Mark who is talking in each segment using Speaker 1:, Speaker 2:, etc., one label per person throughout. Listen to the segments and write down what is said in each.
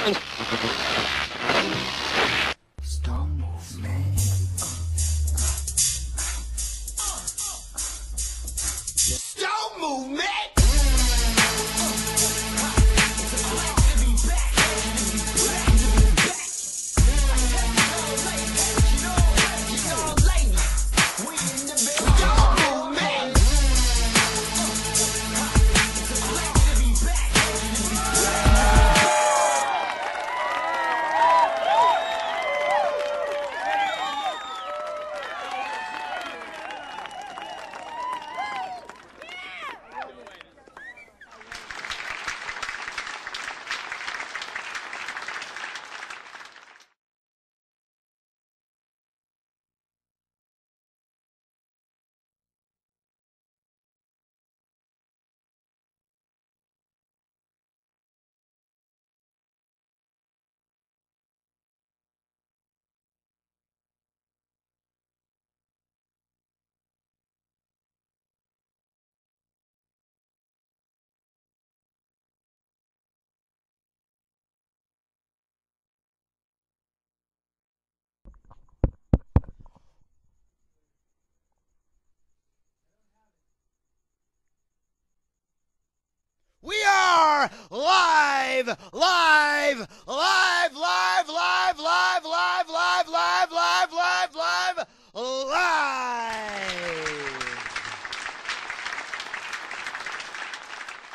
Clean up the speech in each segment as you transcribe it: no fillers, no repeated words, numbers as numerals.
Speaker 1: Stop movement. Stop movement. We are live, live, live, live, live, live, live, live, live, live, live, live, live.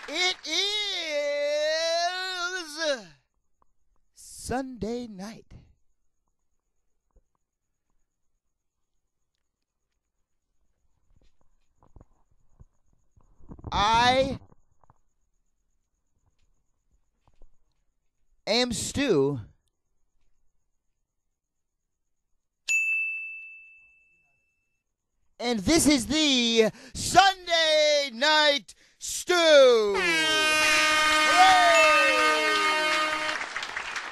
Speaker 1: It is Sunday night. I am Stu. And this is the Sunday Nite Stu. Hooray!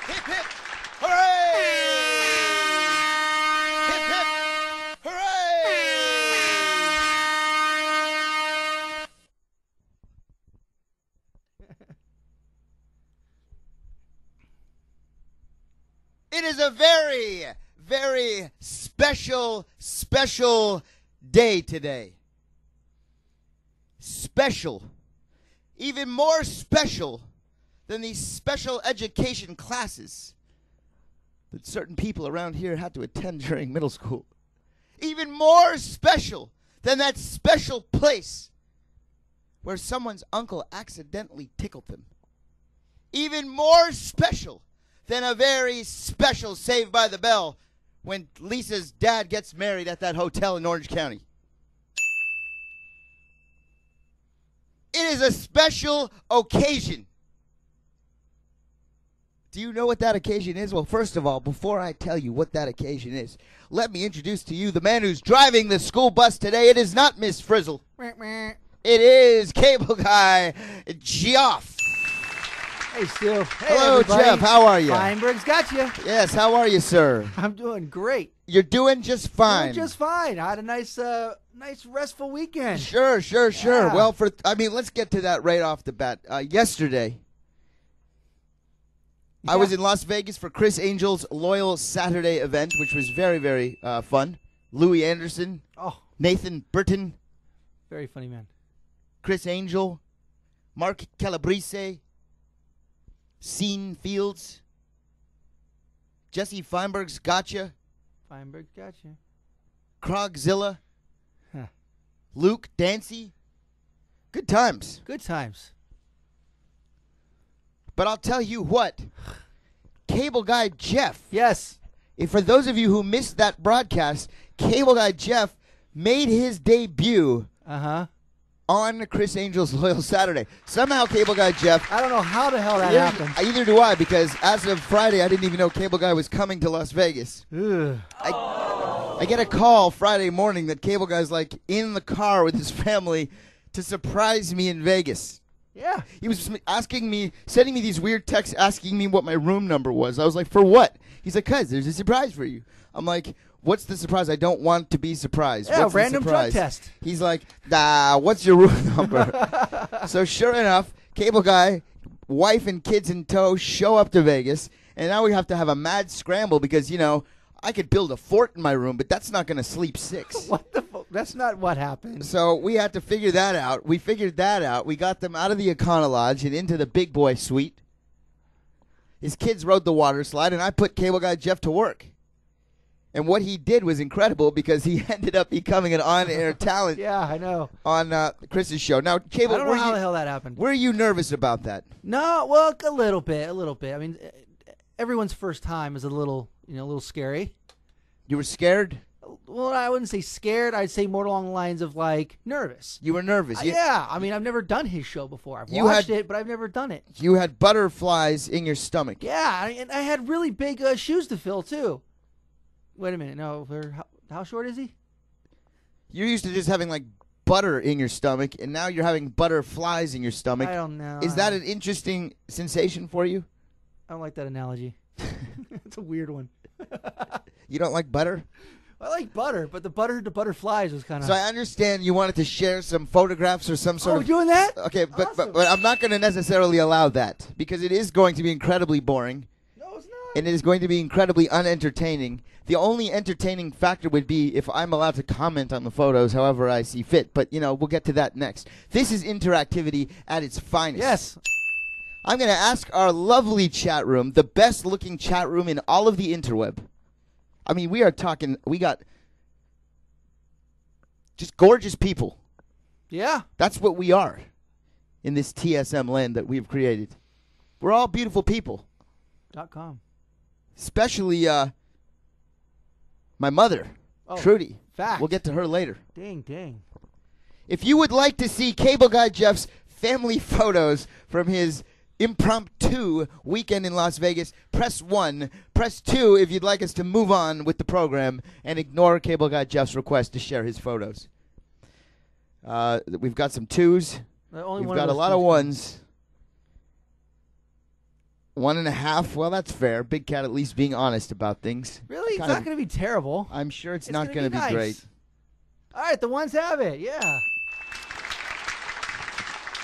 Speaker 1: Hip hip, hooray! Hip hip, hooray! It is a very, very special day today. Special. Even more special than these special education classes that certain people around here had to attend during middle school. Even more special than that special place where someone's uncle accidentally tickled them. Even more special than a very special Saved by the Bell when Lisa's dad gets married at that hotel in Orange County. It is a special occasion. Do you know what that occasion is? Well, first of all, before I tell you what that occasion is, let me introduce to you the man who's driving the school bus today. It is not Miss Frizzle. It is Cable Guy Geoff.
Speaker 2: Hey, Stu. Hey,
Speaker 1: hello,
Speaker 2: everybody.
Speaker 1: Jeff. How are you?
Speaker 2: Feinberg's got you.
Speaker 1: Yes, how are you, sir?
Speaker 2: I'm doing great.
Speaker 1: You're doing just fine.
Speaker 2: Doing just fine. I had a nice restful weekend.
Speaker 1: Sure.
Speaker 2: Yeah.
Speaker 1: Well, let's get to that right off the bat. Yesterday, I was in Las Vegas for Chris Angel's Loyal Saturday event, which was very, very fun. Louis Anderson, Nathan Burton,
Speaker 2: very funny man.
Speaker 1: Chris Angel, Mark Calabrese, Scene Fields, Jesse Feinberg's Gotcha,
Speaker 2: Feinberg's got you.
Speaker 1: Krogzilla, Luke Dancy. Good times.
Speaker 2: Good times.
Speaker 1: But I'll tell you what, Cable Guy Jeff.
Speaker 2: Yes.
Speaker 1: For those of you who missed that broadcast, Cable Guy Jeff made his debut on Chris Angel's Loyal Saturday. Somehow Cable Guy Jeff...
Speaker 2: I don't know how the hell that happened.
Speaker 1: Either do I, because as of Friday, I didn't even know Cable Guy was coming to Las Vegas. I get a call Friday morning that Cable Guy's like in the car with his family to surprise me in Vegas.
Speaker 2: Yeah.
Speaker 1: He was sending me these weird texts asking me what my room number was. I was like, for what? He's like, cuz there's a surprise for you. I'm like, what's the surprise? I don't want to be surprised.
Speaker 2: Yeah,
Speaker 1: what's
Speaker 2: random
Speaker 1: the
Speaker 2: drug test.
Speaker 1: He's like, what's your room number? So sure enough, Cable Guy wife and kids in tow, show up to Vegas, and now we have to have a mad scramble because, I could build a fort in my room, but that's not going to sleep 6.
Speaker 2: What the fuck? That's not what happened.
Speaker 1: So we had to figure that out. We figured that out. We got them out of the Econo Lodge and into the big boy suite. His kids rode the water slide, and I put Cable Guy Jeff to work. And what he did was incredible because he ended up becoming an on-air talent.
Speaker 2: Yeah, I know.
Speaker 1: On Chris's show. Now, Cable,
Speaker 2: I don't know how the hell that happened.
Speaker 1: Were you nervous about that?
Speaker 2: No, well, a little bit. I mean, everyone's first time is a little scary.
Speaker 1: You were scared?
Speaker 2: Well, I wouldn't say scared. I'd say more along the lines of nervous.
Speaker 1: You were nervous.
Speaker 2: Yeah, I mean, I've never done his show before. I've watched it, but I've never done it.
Speaker 1: You had butterflies in your stomach.
Speaker 2: Yeah, and I had really big shoes to fill too. Wait a minute, no, how short is he?
Speaker 1: You're used to just having butter in your stomach, and now you're having butterflies in your stomach.
Speaker 2: I don't know.
Speaker 1: Is that an interesting sensation for you?
Speaker 2: I don't like that analogy. It's a weird one.
Speaker 1: You don't like butter?
Speaker 2: I like butter, but the butter to butterflies was kind of...
Speaker 1: So I understand you wanted to share some photographs or some sort of...
Speaker 2: Oh, doing that?
Speaker 1: Okay,
Speaker 2: Awesome.
Speaker 1: but I'm not going to necessarily allow that because it is going to be incredibly boring.
Speaker 2: No, it's not.
Speaker 1: And it is going to be incredibly unentertaining. The only entertaining factor would be if I'm allowed to comment on the photos however I see fit. But, we'll get to that next. This is interactivity at its finest.
Speaker 2: Yes.
Speaker 1: I'm going to ask our lovely chat room, the best-looking chat room in all of the interweb. I mean, we got just gorgeous people.
Speaker 2: Yeah.
Speaker 1: That's what we are in this TSM land that we've created. We're all beautiful people.
Speaker 2: .com.
Speaker 1: Especially my mother, Trudy.
Speaker 2: Fact.
Speaker 1: We'll get to her later.
Speaker 2: Dang.
Speaker 1: If you would like to see Cable Guy Jeff's family photos from his impromptu weekend in Las Vegas, press 1. Press 2 if you'd like us to move on with the program and ignore Cable Guy Jeff's request to share his photos. We've got some 2s. We've got a lot of 1s. 1.5. Well, that's fair. Big Cat at least being honest about things.
Speaker 2: Really? It's not going to be terrible.
Speaker 1: I'm sure it's not going to be
Speaker 2: nice.
Speaker 1: great.
Speaker 2: All right, the 1s have it. Yeah.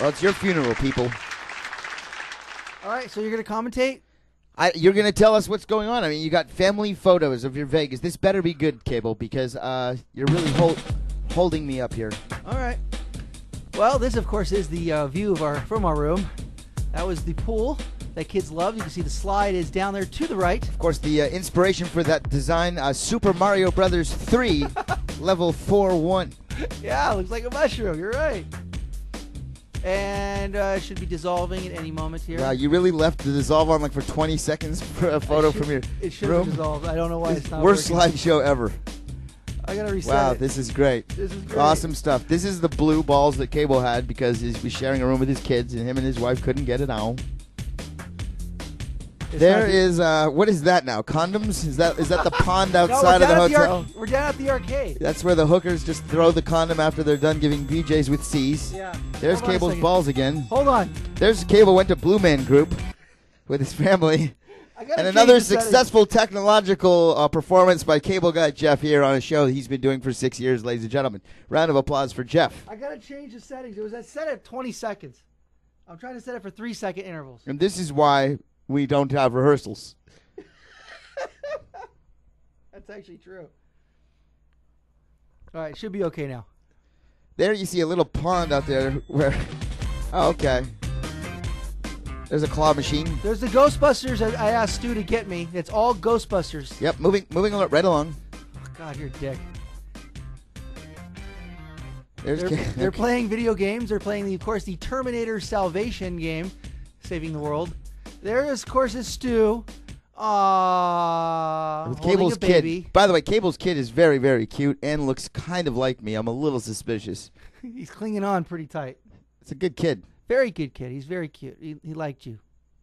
Speaker 1: Well, it's your funeral, people.
Speaker 2: All right, so you're going to commentate?
Speaker 1: You're going to tell us what's going on. I mean, you got family photos of your Vegas. This better be good, Cable, because you're really holding me up here.
Speaker 2: All right. Well, this, of course, is the view from our room. That was the pool that kids love. You can see the slide is down there to the right.
Speaker 1: Of course, the inspiration for that design, Super Mario Brothers 3, level 4-1.
Speaker 2: Yeah, looks like a mushroom. You're right. And should be dissolving at any moment here.
Speaker 1: Wow, you really left the dissolve on for 20 seconds for a photo from your
Speaker 2: It should
Speaker 1: room?
Speaker 2: be dissolved. I don't know why it's not
Speaker 1: Worst
Speaker 2: working.
Speaker 1: slideshow ever.
Speaker 2: I got to reset
Speaker 1: Wow,
Speaker 2: it.
Speaker 1: this is great.
Speaker 2: This is great.
Speaker 1: Awesome stuff. This is the blue balls that Cable had because he was sharing a room with his kids, and him and his wife couldn't get it on. There is what is that now? Condoms? Is that the pond outside of the hotel?
Speaker 2: We're down at the arcade.
Speaker 1: That's where the hookers just throw the condom after they're done giving BJs with C's.
Speaker 2: Yeah.
Speaker 1: There's
Speaker 2: Hold on a
Speaker 1: Cable's
Speaker 2: second.
Speaker 1: balls again.
Speaker 2: Hold on.
Speaker 1: There's Cable went to Blue Man Group with his family.
Speaker 2: I gotta
Speaker 1: And
Speaker 2: change
Speaker 1: another
Speaker 2: the settings.
Speaker 1: successful technological performance by Cable Guy Jeff here on a show he's been doing for 6 years, ladies and gentlemen. Round of applause for Jeff.
Speaker 2: I got to change the settings. It was set at 20 seconds. I'm trying to set it for 3-second intervals.
Speaker 1: And this is why we don't have rehearsals.
Speaker 2: That's actually true. All right, should be okay now.
Speaker 1: There you see a little pond out there where... Oh, okay. There's a claw machine.
Speaker 2: There's the Ghostbusters I asked Stu to get me. It's all Ghostbusters.
Speaker 1: Yep, moving right along.
Speaker 2: Oh, God, you're a dick.
Speaker 1: There's
Speaker 2: They're playing video games. They're playing, of course, the Terminator Salvation game, saving the world. There, of course, is Stu.
Speaker 1: with
Speaker 2: Holding
Speaker 1: Cable's
Speaker 2: a baby.
Speaker 1: kid. By the way, Cable's kid is very, very cute and looks kind of like me. I'm a little suspicious.
Speaker 2: He's clinging on pretty tight.
Speaker 1: It's a good kid.
Speaker 2: Very good kid. He's very cute. He liked you.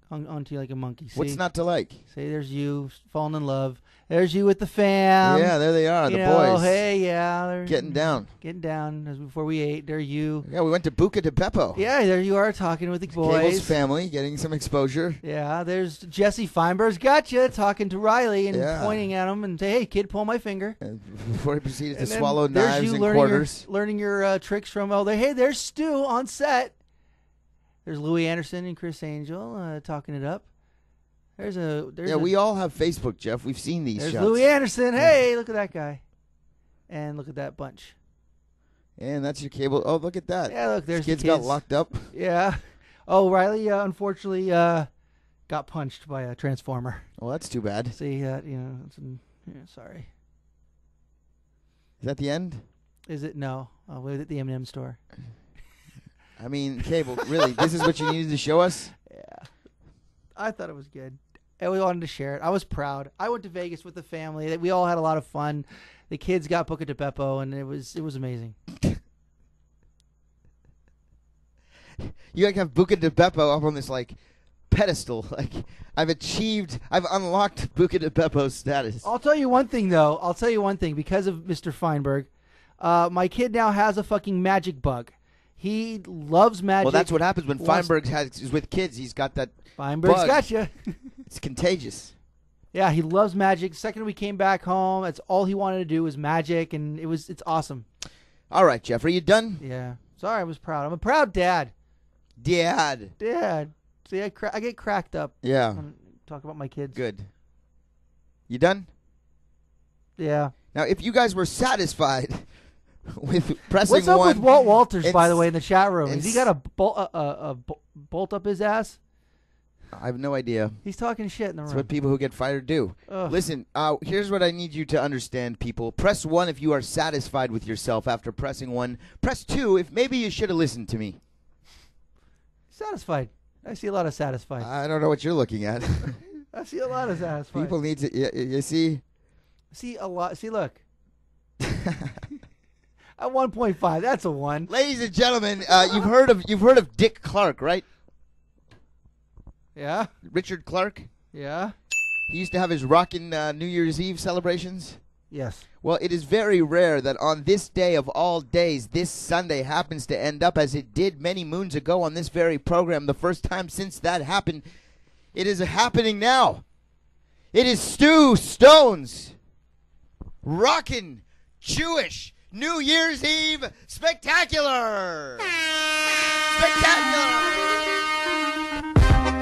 Speaker 2: Hung onto you like a monkey. See?
Speaker 1: What's not to like?
Speaker 2: Say there's you falling in love. There's you with the fam.
Speaker 1: Yeah, there they are,
Speaker 2: you
Speaker 1: the
Speaker 2: know,
Speaker 1: boys.
Speaker 2: Hey, yeah. They're
Speaker 1: Getting down.
Speaker 2: Getting down. As before we ate. There you.
Speaker 1: Yeah, we went to Buca de Beppo.
Speaker 2: Yeah, there you are talking with the boys.
Speaker 1: Cable's family getting some exposure.
Speaker 2: Yeah, there's Jesse Feinberg's got you talking to Riley and
Speaker 1: Yeah.
Speaker 2: pointing at him and say, "Hey, kid, pull my finger."
Speaker 1: And before he proceeded to
Speaker 2: And then
Speaker 1: swallow
Speaker 2: there's
Speaker 1: knives
Speaker 2: you
Speaker 1: and
Speaker 2: learning
Speaker 1: quarters.
Speaker 2: learning your tricks from. Oh, hey, there's Stu on set. There's Louis Anderson and Chris Angel talking it up.
Speaker 1: We all have Facebook, Jeff. We've seen these
Speaker 2: There's
Speaker 1: shots.
Speaker 2: Louis Anderson. Hey, look at that guy. And look at that bunch.
Speaker 1: And that's your cable. Oh, look at that.
Speaker 2: Yeah, look, there's
Speaker 1: kids
Speaker 2: the kids.
Speaker 1: got locked up.
Speaker 2: Yeah. Oh, Riley, unfortunately, got punched by a transformer.
Speaker 1: Well, that's too bad.
Speaker 2: See, sorry.
Speaker 1: Is that the end?
Speaker 3: Is it? No. We're at the M&M store.
Speaker 1: I mean, Cable, really, this is what you needed to show us?
Speaker 2: Yeah. I thought it was good. And we wanted to share it. I was proud. I went to Vegas with the family. We all had a lot of fun. The kids got Buca de Beppo, and it was amazing.
Speaker 1: You like have Buca de Beppo up on this like pedestal. Like I've unlocked Buca de Beppo's status.
Speaker 2: I'll tell you one thing, though. Because of Mr. Feinberg, my kid now has a fucking magic bug. He loves magic.
Speaker 1: Well, that's what happens when Feinberg is with kids. He's got that
Speaker 2: Feinberg's
Speaker 1: bug.
Speaker 2: got you.
Speaker 1: It's contagious.
Speaker 2: Yeah, he loves magic. The second we came back home, that's all he wanted to do was magic, and it's awesome.
Speaker 1: All right, Jeff, are you done?
Speaker 2: Yeah. Sorry, I was proud. I'm a proud dad.
Speaker 1: Dad.
Speaker 2: See, I get cracked up.
Speaker 1: Yeah.
Speaker 2: When I talk about my kids.
Speaker 1: Good. You done?
Speaker 2: Yeah.
Speaker 1: Now, if you guys were satisfied with pressing
Speaker 2: What's up
Speaker 1: one,
Speaker 2: with Walt Walters, by the way, in the chat room? Has he got a bolt up his ass?
Speaker 1: I have no idea.
Speaker 2: He's talking shit in the room.
Speaker 1: That's what people who get fired do.
Speaker 2: Ugh.
Speaker 1: Listen, here's what I need you to understand, people. Press 1 if you are satisfied with yourself after pressing 1. Press 2 if maybe you should have listened to me.
Speaker 2: Satisfied. I see a lot of satisfied.
Speaker 1: I don't know what you're looking at.
Speaker 2: I see a lot of satisfied.
Speaker 1: People need to. You see?
Speaker 2: See a lot. See, look. At 1.5, that's a 1.
Speaker 1: Ladies and gentlemen, you've heard of Dick Clark, right?
Speaker 2: Yeah.
Speaker 1: Richard Clark.
Speaker 2: Yeah.
Speaker 1: He used to have his rockin' New Year's Eve celebrations.
Speaker 2: Yes.
Speaker 1: Well, it is very rare that on this day of all days, this Sunday happens to end up as it did many moons ago on this very program. The first time since that happened, it is happening now. It is Stu Stone's rockin' Jewish New Year's Eve Spectacular.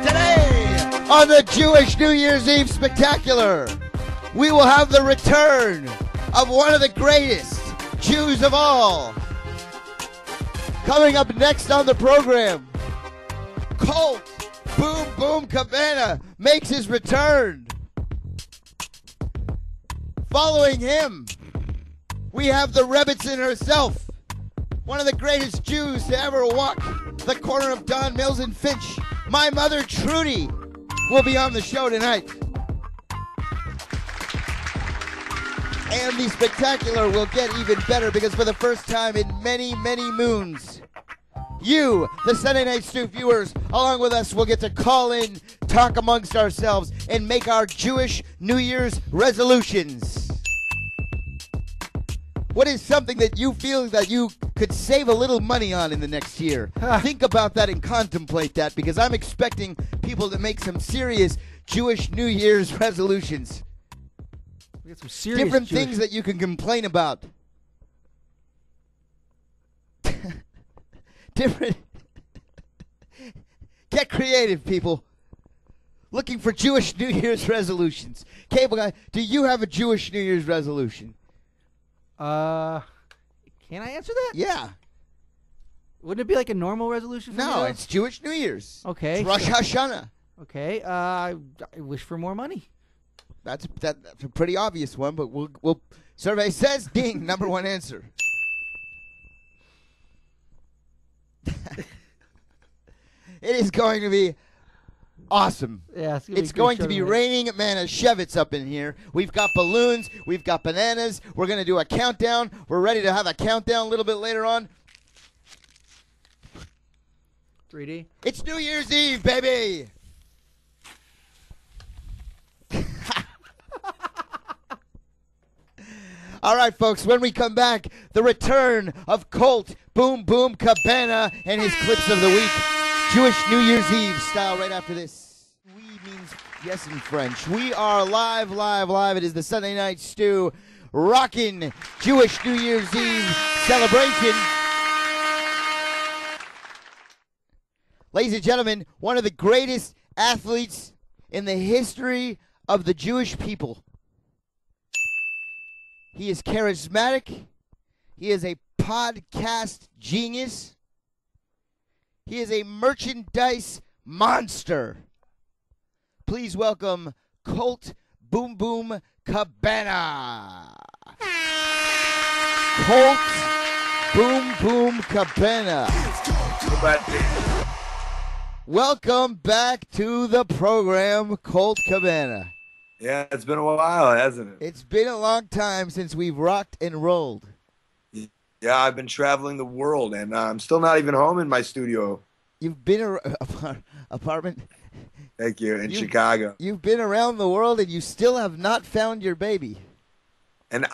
Speaker 1: Today on the Jewish New Year's Eve Spectacular, we will have the return of one of the greatest Jews of all. Coming up next on the program, Colt Boom Boom Cabana makes his return. Following him, we have the Rebbitzin herself, one of the greatest Jews to ever walk the corner of Don Mills and Finch. My mother, Trudy, will be on the show tonight. And the spectacular will get even better because for the first time in many, many moons, you, the Sunday Nite Stu viewers, along with us, will get to call in, talk amongst ourselves, and make our Jewish New Year's resolutions. What is something that you feel that you could save a little money on in the next year? Think about that and contemplate that because I'm expecting people to make some serious Jewish New Year's resolutions.
Speaker 2: We got some serious
Speaker 1: different
Speaker 2: Jewish
Speaker 1: things that you can complain about. Different. Get creative, people. Looking for Jewish New Year's resolutions. Cable Guy, do you have a Jewish New Year's resolution?
Speaker 2: Can I answer that?
Speaker 1: Yeah.
Speaker 2: Wouldn't it be like a normal resolution for me,
Speaker 1: No,
Speaker 2: though?
Speaker 1: it's Jewish New Year's.
Speaker 2: Okay.
Speaker 1: It's Rosh Hashanah.
Speaker 2: Okay. I wish for more money.
Speaker 1: That's a pretty obvious one, but we'll survey says ding, number one answer. It is going to be awesome.
Speaker 2: Yeah,
Speaker 1: it's going to be raining Manischewitz up in here. We've got balloons. We've got bananas. We're going to do a countdown. We're ready to have a countdown a little bit later on.
Speaker 2: 3D.
Speaker 1: It's New Year's Eve, baby. All right, folks, when we come back, the return of Colt Boom Boom Cabana and his clips of the week. Jewish New Year's Eve style right after this. We means yes in French. We are live. It is the Sunday Nite Stu rockin' Jewish New Year's Eve celebration. Ladies and gentlemen, one of the greatest athletes in the history of the Jewish people. He is charismatic. He is a podcast genius. He is a merchandise monster. Please welcome Colt Boom Boom Cabana. Colt Boom Boom Cabana. Welcome back to the program, Colt Cabana.
Speaker 4: Yeah, it's been a while, hasn't it?
Speaker 1: It's been a long time since we've rocked and rolled.
Speaker 4: Yeah, I've been traveling the world, and I'm still not even home in my studio.
Speaker 1: You've been apartment.
Speaker 4: Thank you, in Chicago.
Speaker 1: You've been around the world, and you still have not found your baby.
Speaker 4: And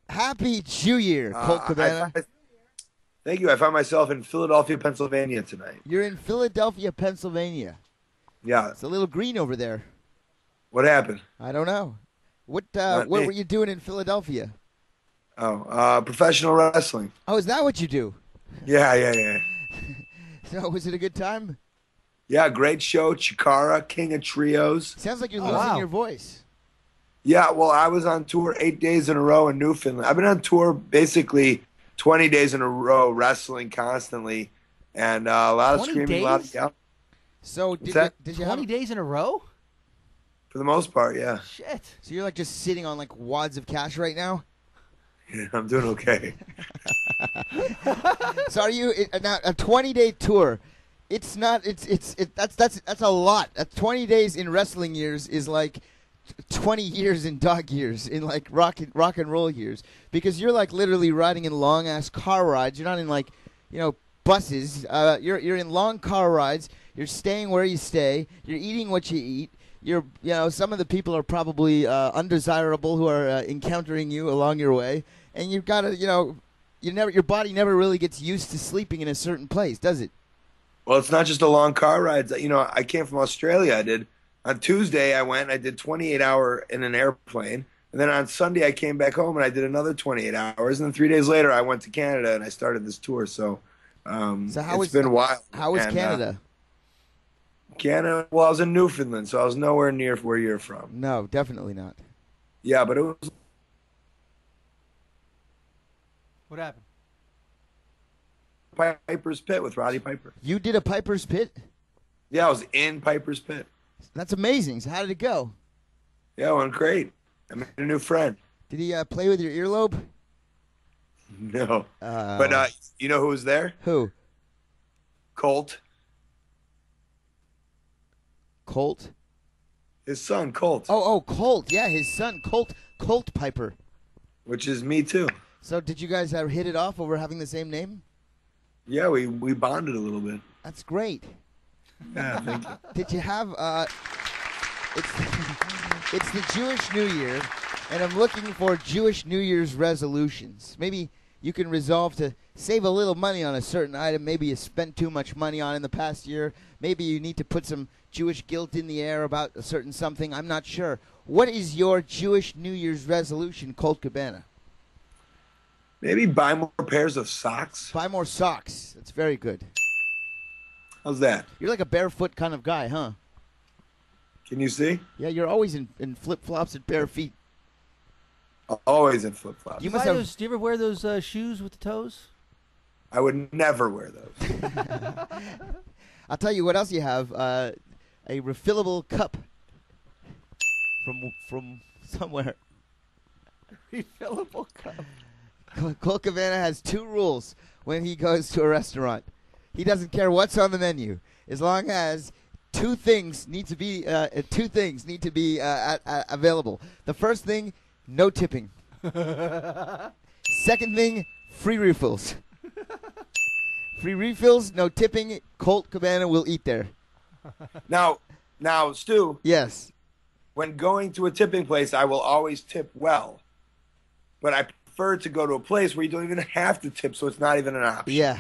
Speaker 1: Happy Jew Year, Colt Cabana.
Speaker 4: Thank you. I find myself in Philadelphia, Pennsylvania tonight.
Speaker 1: You're in Philadelphia, Pennsylvania.
Speaker 4: Yeah.
Speaker 1: It's a little green over there.
Speaker 4: What happened?
Speaker 1: I don't know. What were you doing in Philadelphia?
Speaker 4: Professional wrestling.
Speaker 1: Oh, is that what you do?
Speaker 4: Yeah.
Speaker 1: So, was it a good time?
Speaker 4: Yeah, great show. Chikara, King of Trios.
Speaker 1: Sounds like you're losing your voice.
Speaker 4: Yeah, well, I was on tour 8 days in a row in Newfoundland. I've been on tour basically 20 days in a row, wrestling constantly, and a lot of screaming, a lot of yelling.
Speaker 1: So did you
Speaker 2: 20 days in a row?
Speaker 4: For the most part, yeah.
Speaker 2: Shit.
Speaker 1: So you're like just sitting on like wads of cash right now?
Speaker 4: Yeah, I'm doing okay.
Speaker 1: So are you now a 20-day tour? It's not. That's a lot. 20 days in wrestling years is like 20 years in dog years, in like rock and roll years, because you're like literally riding in long ass car rides. You're not in like, buses. You're in long car rides. You're staying where you stay. You're eating what you eat. Some of the people are probably undesirable who are encountering you along your way, and you've got to, your body never really gets used to sleeping in a certain place, does it?
Speaker 4: Well, it's not just a long car ride. I came from Australia. I did. On Tuesday, I did 28-hour in an airplane. And then on Sunday, I came back home and I did another 28 hours. And then 3 days later, I went to Canada and I started this tour. So, it's been wild.
Speaker 1: How was Canada?
Speaker 4: Canada, well, I was in Newfoundland, so I was nowhere near where you're from.
Speaker 1: No, definitely not.
Speaker 4: Yeah, but it was...
Speaker 2: What happened?
Speaker 4: Piper's Pit with Roddy Piper.
Speaker 1: You did a Piper's Pit?
Speaker 4: Yeah, I was in Piper's Pit.
Speaker 1: That's amazing. So how did it go?
Speaker 4: Yeah, it went great. I made a new friend.
Speaker 1: Did he play with your earlobe?
Speaker 4: No. But you know who was there?
Speaker 1: Who?
Speaker 4: Colt.
Speaker 1: Colt?
Speaker 4: His son, Colt.
Speaker 1: Oh, Colt. Yeah, his son, Colt Piper.
Speaker 4: Which is me, too.
Speaker 1: So did you guys hit it off over having the same name?
Speaker 4: Yeah, we bonded a little bit.
Speaker 1: That's great.
Speaker 4: Yeah, thank you.
Speaker 1: Did you have it's the Jewish New Year, and I'm looking for Jewish New Year's resolutions. Maybe you can resolve to save a little money on a certain item. Maybe you spent too much money on in the past year. Maybe you need to put some Jewish guilt in the air about a certain something. I'm not sure. What is your Jewish New Year's resolution, Colt Cabana?
Speaker 4: Maybe buy more pairs of socks.
Speaker 1: Buy more socks. That's very good.
Speaker 4: How's that?
Speaker 1: You're like a barefoot kind of guy, huh?
Speaker 4: Can you see?
Speaker 1: Yeah, you're always in flip-flops and bare feet.
Speaker 4: Always in flip-flops.
Speaker 1: You
Speaker 2: Do you ever wear those shoes with the toes?
Speaker 4: I would never wear those.
Speaker 1: I'll tell you what else you have. A refillable cup from somewhere.
Speaker 2: Refillable cup.
Speaker 1: Colt Cabana has 2 rules when he goes to a restaurant. He doesn't care what's on the menu, as long as two things need to be available. The first thing, no tipping. Second thing, free refills. Free refills, no tipping. Colt Cabana will eat there.
Speaker 4: Now, Stu.
Speaker 1: Yes.
Speaker 4: When going to a tipping place, I will always tip well. But I prefer to go to a place where you don't even have to tip, so it's not even an option.
Speaker 1: Yeah.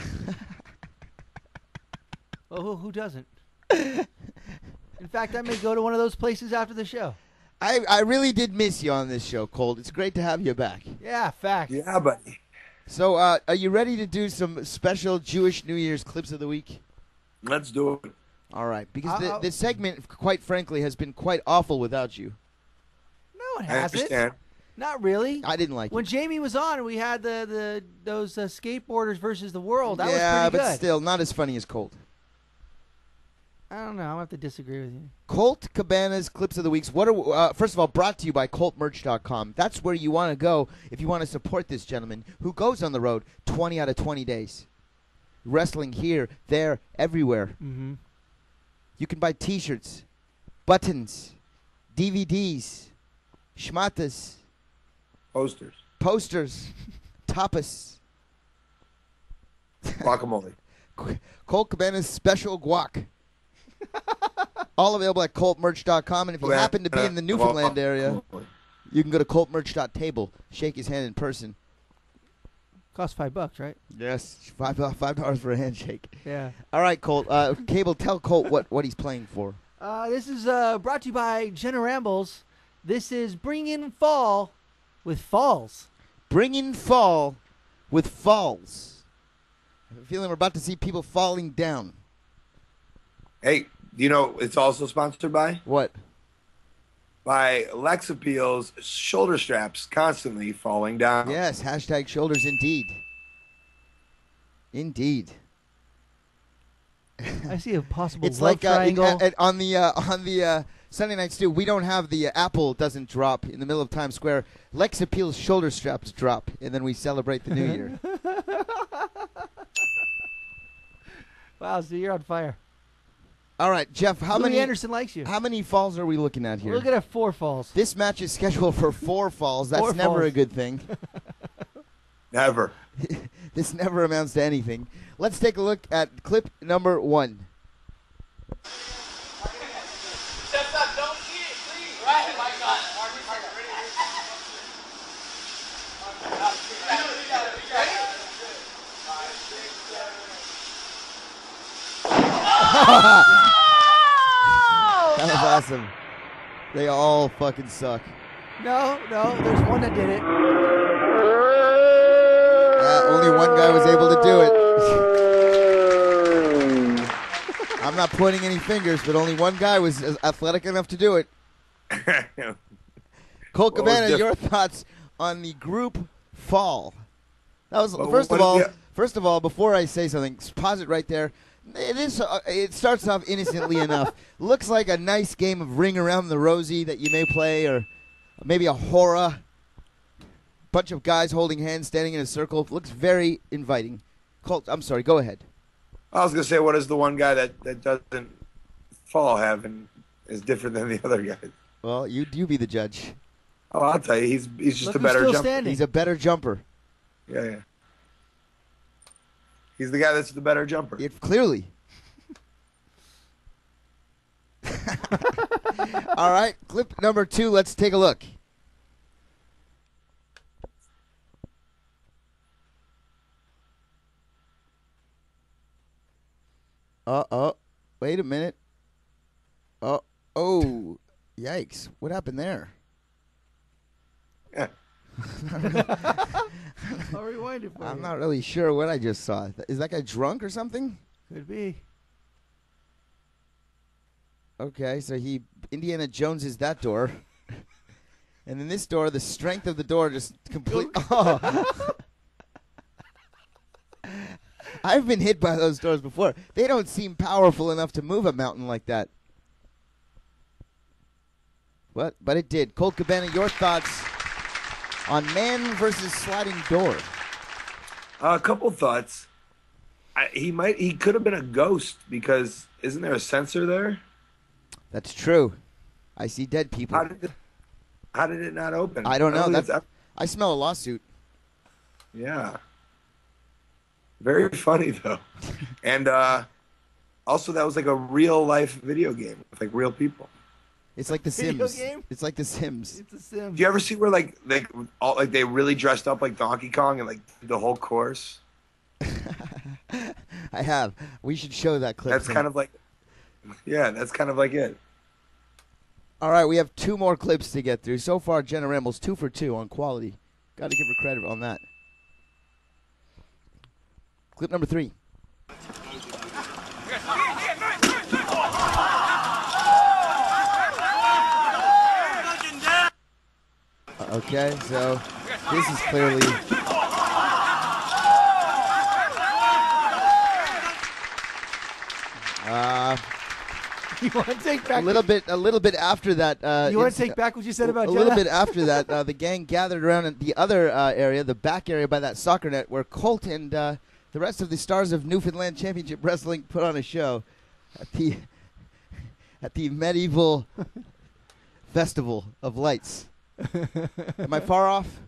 Speaker 2: Well, who doesn't? In fact, I may go to one of those places after the show.
Speaker 1: I really did miss you on this show, Colt. It's great to have you back.
Speaker 2: Yeah, fact.
Speaker 4: Yeah, buddy.
Speaker 1: So, are you ready to do some special Jewish New Year's clips of the week?
Speaker 4: Let's do it.
Speaker 1: All right, because the segment, quite frankly, has been quite awful without you.
Speaker 2: No, it
Speaker 4: I
Speaker 2: hasn't.
Speaker 4: understand.
Speaker 2: Not really.
Speaker 1: I didn't like
Speaker 2: When
Speaker 1: it.
Speaker 2: Jamie was on, we had those skateboarders versus the world. That
Speaker 1: yeah,
Speaker 2: was pretty
Speaker 1: but
Speaker 2: good.
Speaker 1: still, not as funny as Colt.
Speaker 2: I don't know. I'm gonna have to disagree with you.
Speaker 1: Colt Cabana's Clips of the Weeks. What are first of all, brought to you by ColtMerch.com. That's where you want to go if you want to support this gentleman who goes on the road 20 out of 20 days. Wrestling here, there, everywhere.
Speaker 2: Mm-hmm.
Speaker 1: You can buy T-shirts, buttons, DVDs, schmatas, posters, tapas.
Speaker 4: Guacamole.
Speaker 1: Colt Cabana's Special Guac. All available at ColtMerch.com. And if you happen to be in the Newfoundland area, you can go to ColtMerch.table, shake his hand in person.
Speaker 2: Cost $5, right?
Speaker 1: Yes, $5 for a handshake.
Speaker 2: Yeah.
Speaker 1: All right, Colt. Cable, tell Colt what he's playing for.
Speaker 2: This is brought to you by Jenna Rambles. This is Bring in Fall with Falls.
Speaker 1: Bring in fall with falls. I have a feeling we're about to see people falling down.
Speaker 4: Hey, do you know it's also sponsored by?
Speaker 1: What?
Speaker 4: By Lexapil's shoulder straps constantly falling down.
Speaker 1: Yes, hashtag shoulders indeed. Indeed.
Speaker 2: I see a possible
Speaker 1: It's
Speaker 2: love
Speaker 1: like
Speaker 2: triangle.
Speaker 1: on the Sunday Night Stu, we don't have the Apple doesn't drop in the middle of Times Square. Lexapil's shoulder straps drop, and then we celebrate the new year.
Speaker 2: Wow, so you're on fire.
Speaker 1: All right, Jeff,
Speaker 2: Louis Anderson likes you.
Speaker 1: How many falls are we looking at here?
Speaker 2: We're looking at 4 falls.
Speaker 1: This match is scheduled for 4 falls. That's
Speaker 2: 4
Speaker 1: never
Speaker 2: falls.
Speaker 1: a good thing.
Speaker 4: Never.
Speaker 1: This never amounts to anything. Let's take a look at clip number 1.
Speaker 5: Steps up, don't see it, please. Right, oh my God.
Speaker 1: That was awesome. They all fucking suck.
Speaker 2: No, there's one that did it.
Speaker 1: Only one guy was able to do it. I'm not pointing any fingers, but only one guy was athletic enough to do it. Colt Cabana, your thoughts on the group fall? That was first of all, before I say something, pause it right there. It starts off innocently enough. Looks like a nice game of Ring Around the Rosie that you may play, or maybe a horror. Bunch of guys holding hands, standing in a circle. Looks very inviting. Colt, I'm sorry. Go ahead.
Speaker 4: I was gonna say, what does the one guy that doesn't fall have and is different than the other guys?
Speaker 1: Well, you be the judge.
Speaker 4: Oh, I'll tell you, he's just
Speaker 2: Look
Speaker 4: a
Speaker 2: who's
Speaker 4: better
Speaker 2: still
Speaker 4: jumper.
Speaker 2: standing.
Speaker 1: He's a better jumper.
Speaker 4: Yeah. He's the guy that's the better jumper.
Speaker 1: Clearly. All right, clip number 2. Let's take a look. Wait a minute. Oh, yikes. What happened there?
Speaker 4: Yeah.
Speaker 2: I'll rewind it for
Speaker 1: I'm
Speaker 2: you.
Speaker 1: not really sure what I just saw. Is that guy drunk or something?
Speaker 2: Could be.
Speaker 1: Okay, so he Indiana Joneses that door. And in this door, the strength of the door just completely... Oh. I've been hit by those doors before. They don't seem powerful enough to move a mountain like that. But it did. Colt Cabana, your thoughts on man versus sliding door?
Speaker 4: A couple thoughts. He could have been a ghost because isn't there a sensor there?
Speaker 1: That's true. I see dead people.
Speaker 4: How did it not open?
Speaker 1: I don't know.
Speaker 4: think
Speaker 1: I smell a lawsuit.
Speaker 4: Yeah. Very funny though, and also that was like a real life video game with like real people.
Speaker 1: It's like The
Speaker 2: Video
Speaker 1: Sims.
Speaker 2: game?
Speaker 1: It's like The Sims.
Speaker 2: It's a sim.
Speaker 4: Do you ever see where like they really dressed up like Donkey Kong and like the whole course?
Speaker 1: I have. We should show that clip.
Speaker 4: That's kind of like, yeah, that's kind of like it.
Speaker 1: All right, we have 2 more clips to get through. So far, Jenna Rambles 2 for 2 on quality. Got to give her credit on that. Clip number 3. Okay, so this is clearly
Speaker 2: You want to take back
Speaker 1: a little bit after that.
Speaker 2: You want to take back what you said about
Speaker 1: a
Speaker 2: Jenna?
Speaker 1: little bit after that. The gang gathered around in the other area, the back area by that soccer net, where Colt and the rest of the stars of Newfoundland Championship Wrestling put on a show at the medieval festival of lights. Am I far off?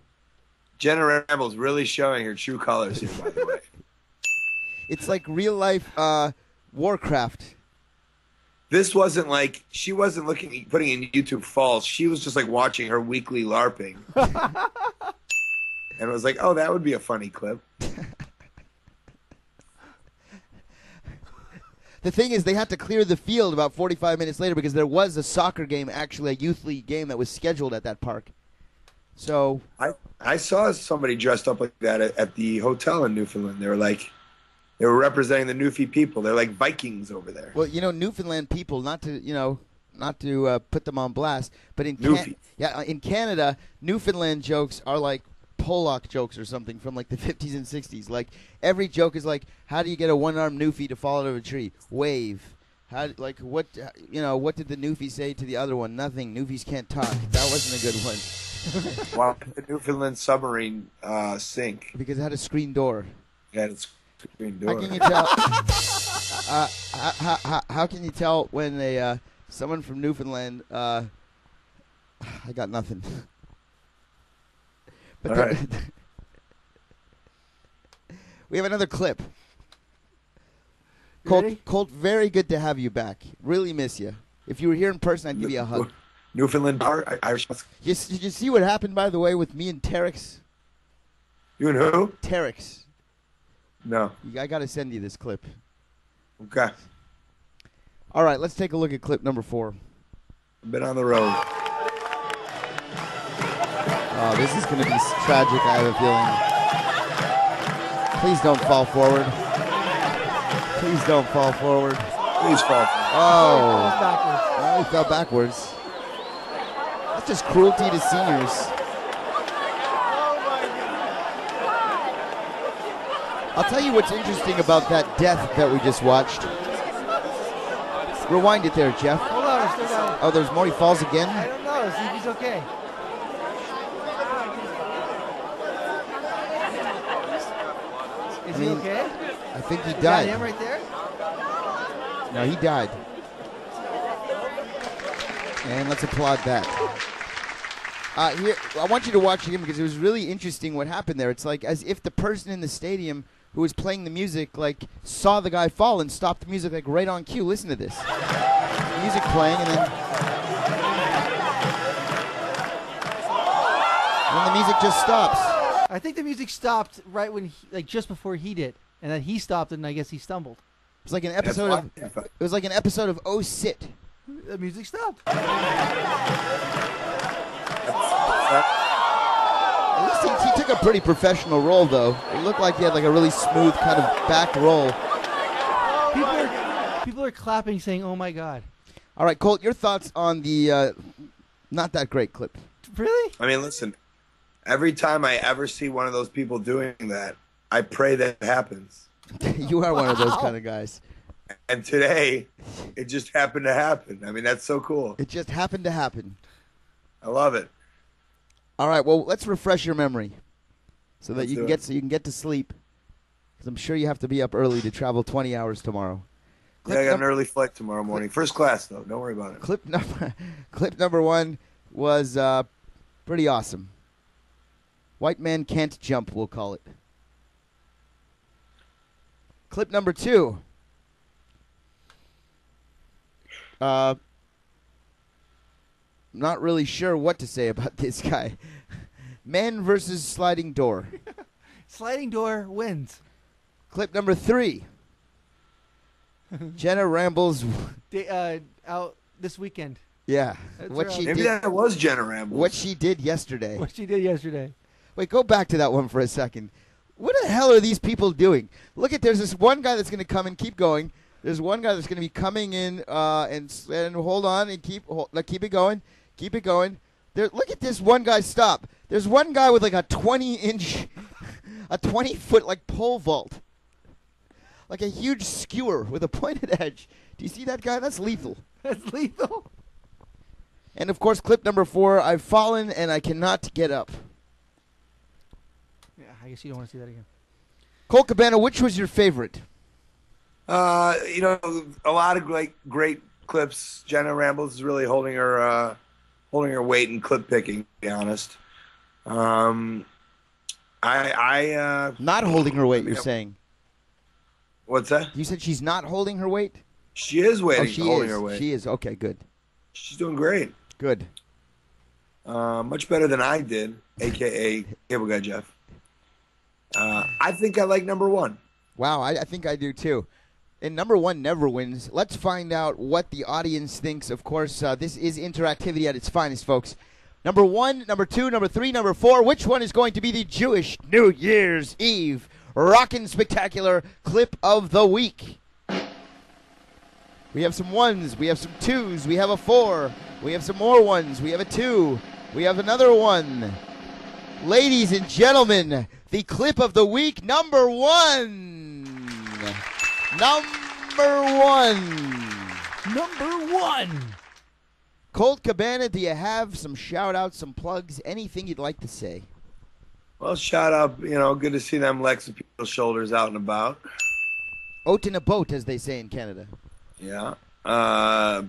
Speaker 4: Jenna Ramble's really showing her true colors here, by the way.
Speaker 1: It's like real life Warcraft.
Speaker 4: This wasn't like, she wasn't putting in YouTube false. She was just like watching her weekly LARPing. And was like, oh, that would be a funny clip.
Speaker 1: The thing is, they had to clear the field about 45 minutes later because there was a soccer game, actually a youth league game that was scheduled at that park. So
Speaker 4: I saw somebody dressed up like that at the hotel in Newfoundland. They were representing the Newfie people. They're like Vikings over there.
Speaker 1: well, Newfoundland people, not to put them on blast, but in
Speaker 4: Newfie.
Speaker 1: in Canada, Newfoundland jokes are like Pollock jokes or something from like the 50s and 60s. Like every joke is like, how do you get a one-armed Newfie to fall out of a tree? Wave. What did the Newfie say to the other one? Nothing. Newfies can't talk. That wasn't a good one.
Speaker 4: Why did the Newfoundland submarine sink?
Speaker 1: Because it had a screen door.
Speaker 4: Yeah, it's screen
Speaker 1: How
Speaker 4: door.
Speaker 1: can you tell? How can you tell when someone from Newfoundland? I got nothing. But
Speaker 4: All right.
Speaker 1: we have another clip.
Speaker 2: You ready?
Speaker 1: Colt, very good to have you back. Really miss you. If you were here in person, I'd give you a hug.
Speaker 4: Newfoundland Power, Irish.
Speaker 1: Did you see what happened, by the way, with me and Terex?
Speaker 4: You and who?
Speaker 1: Terex.
Speaker 4: No.
Speaker 1: I got to send you this clip.
Speaker 4: Okay.
Speaker 1: All right, let's take a look at clip number 4.
Speaker 4: I've been on the road.
Speaker 1: Oh, this is going to be tragic, I have a feeling. Please don't fall forward. Please don't fall forward.
Speaker 4: Please fall.
Speaker 1: Oh,
Speaker 2: Backwards.
Speaker 1: he fell backwards. That's just cruelty to seniors. I'll tell you what's interesting about that death that we just watched. Rewind it there, Jeff.
Speaker 2: Hold on, I still got it.
Speaker 1: Oh, there's more. He falls
Speaker 2: I
Speaker 1: again.
Speaker 2: don't know. See if he's okay. Is he okay?
Speaker 1: I think he
Speaker 2: Is that him
Speaker 1: died.
Speaker 2: right there?
Speaker 1: No, he died. And let's applaud that. Here, I want you to watch him because it was really interesting what happened there. It's like as if the person in the stadium who was playing the music like saw the guy fall and stopped the music like right on cue. Listen to this. Music playing and then the music just stops.
Speaker 2: I think the music stopped right when, just before he did, and then he stopped, and I guess he stumbled.
Speaker 1: It's like an episode of. It was like an episode of Oh Sit.
Speaker 2: The music stopped.
Speaker 1: At least he took a pretty professional role, though. It looked like he had like a really smooth kind of back roll.
Speaker 2: People are clapping, saying, "Oh my God!"
Speaker 1: All right, Colt, your thoughts on the not that great clip?
Speaker 2: Really?
Speaker 4: I mean, listen. Every time I ever see one of those people doing that, I pray that it happens.
Speaker 1: You are one of those kind of guys.
Speaker 4: And today, it just happened to happen. I mean, that's so cool.
Speaker 1: It just happened to happen.
Speaker 4: I love it.
Speaker 1: All right, well, let's refresh your memory so that
Speaker 4: Let's
Speaker 1: you
Speaker 4: do
Speaker 1: can get to sleep. Because I'm sure you have to be up early to travel 20 hours tomorrow.
Speaker 4: Yeah, I got an early flight tomorrow morning. First class, though. Don't worry about it.
Speaker 1: Clip number 1 was pretty awesome. White man can't jump, we'll call it. Clip number 2. Not really sure what to say about this guy. Man versus sliding door.
Speaker 2: Sliding door wins.
Speaker 1: Clip number 3. Jenna Rambles.
Speaker 2: Out this weekend.
Speaker 1: Yeah.
Speaker 2: That's
Speaker 1: What
Speaker 2: right.
Speaker 1: she
Speaker 4: Maybe
Speaker 1: did.
Speaker 4: that was Jenna Ramble.
Speaker 1: What she did yesterday.
Speaker 2: What she did yesterday.
Speaker 1: Wait, go back to that one for a second. What the hell are these people doing? Look at, there's this one guy that's going to come and keep going. There's one guy that's going to be coming in and hold on and keep it going. Keep it going. Look at this one guy stop. There's one guy with like a 20-inch, a 20-foot like pole vault. Like a huge skewer with a pointed edge. Do you see that guy? That's lethal.
Speaker 2: That's lethal.
Speaker 1: And, of course, clip number 4, I've fallen and I cannot get up.
Speaker 2: Yeah, I guess you don't want to see that again.
Speaker 1: Colt Cabana, which was your favorite?
Speaker 4: You know, a lot of great clips. Jenna Rambles is really holding her weight in clip picking, to be honest.
Speaker 1: Not holding her weight, you're saying.
Speaker 4: What's that?
Speaker 1: You said she's not holding her weight?
Speaker 4: She is holding her weight.
Speaker 1: She is. Okay, good.
Speaker 4: She's doing great.
Speaker 1: Good.
Speaker 4: Much better than I did, a.k.a. Cable Guy Jeff. I think I like number 1.
Speaker 1: Wow, I think I do too. And number 1 never wins. Let's find out what the audience thinks. Of course, this is interactivity at its finest, folks. Number 1, number 2, number 3, number 4. Which one is going to be the Jewish New Year's Eve rockin' spectacular clip of the week? We have some 1s, we have some 2s, we have a 4, we have some more 1s, we have a 2, we have another 1. Ladies and gentlemen, the clip of the week, number 1. Number 1.
Speaker 2: Number 1.
Speaker 1: Colt Cabana, do you have some shout-outs, some plugs, anything you'd like to say?
Speaker 4: Well, shout out, good to see them Lex and people's shoulders out and about.
Speaker 1: Out in a boat, as they say in Canada.
Speaker 4: Yeah.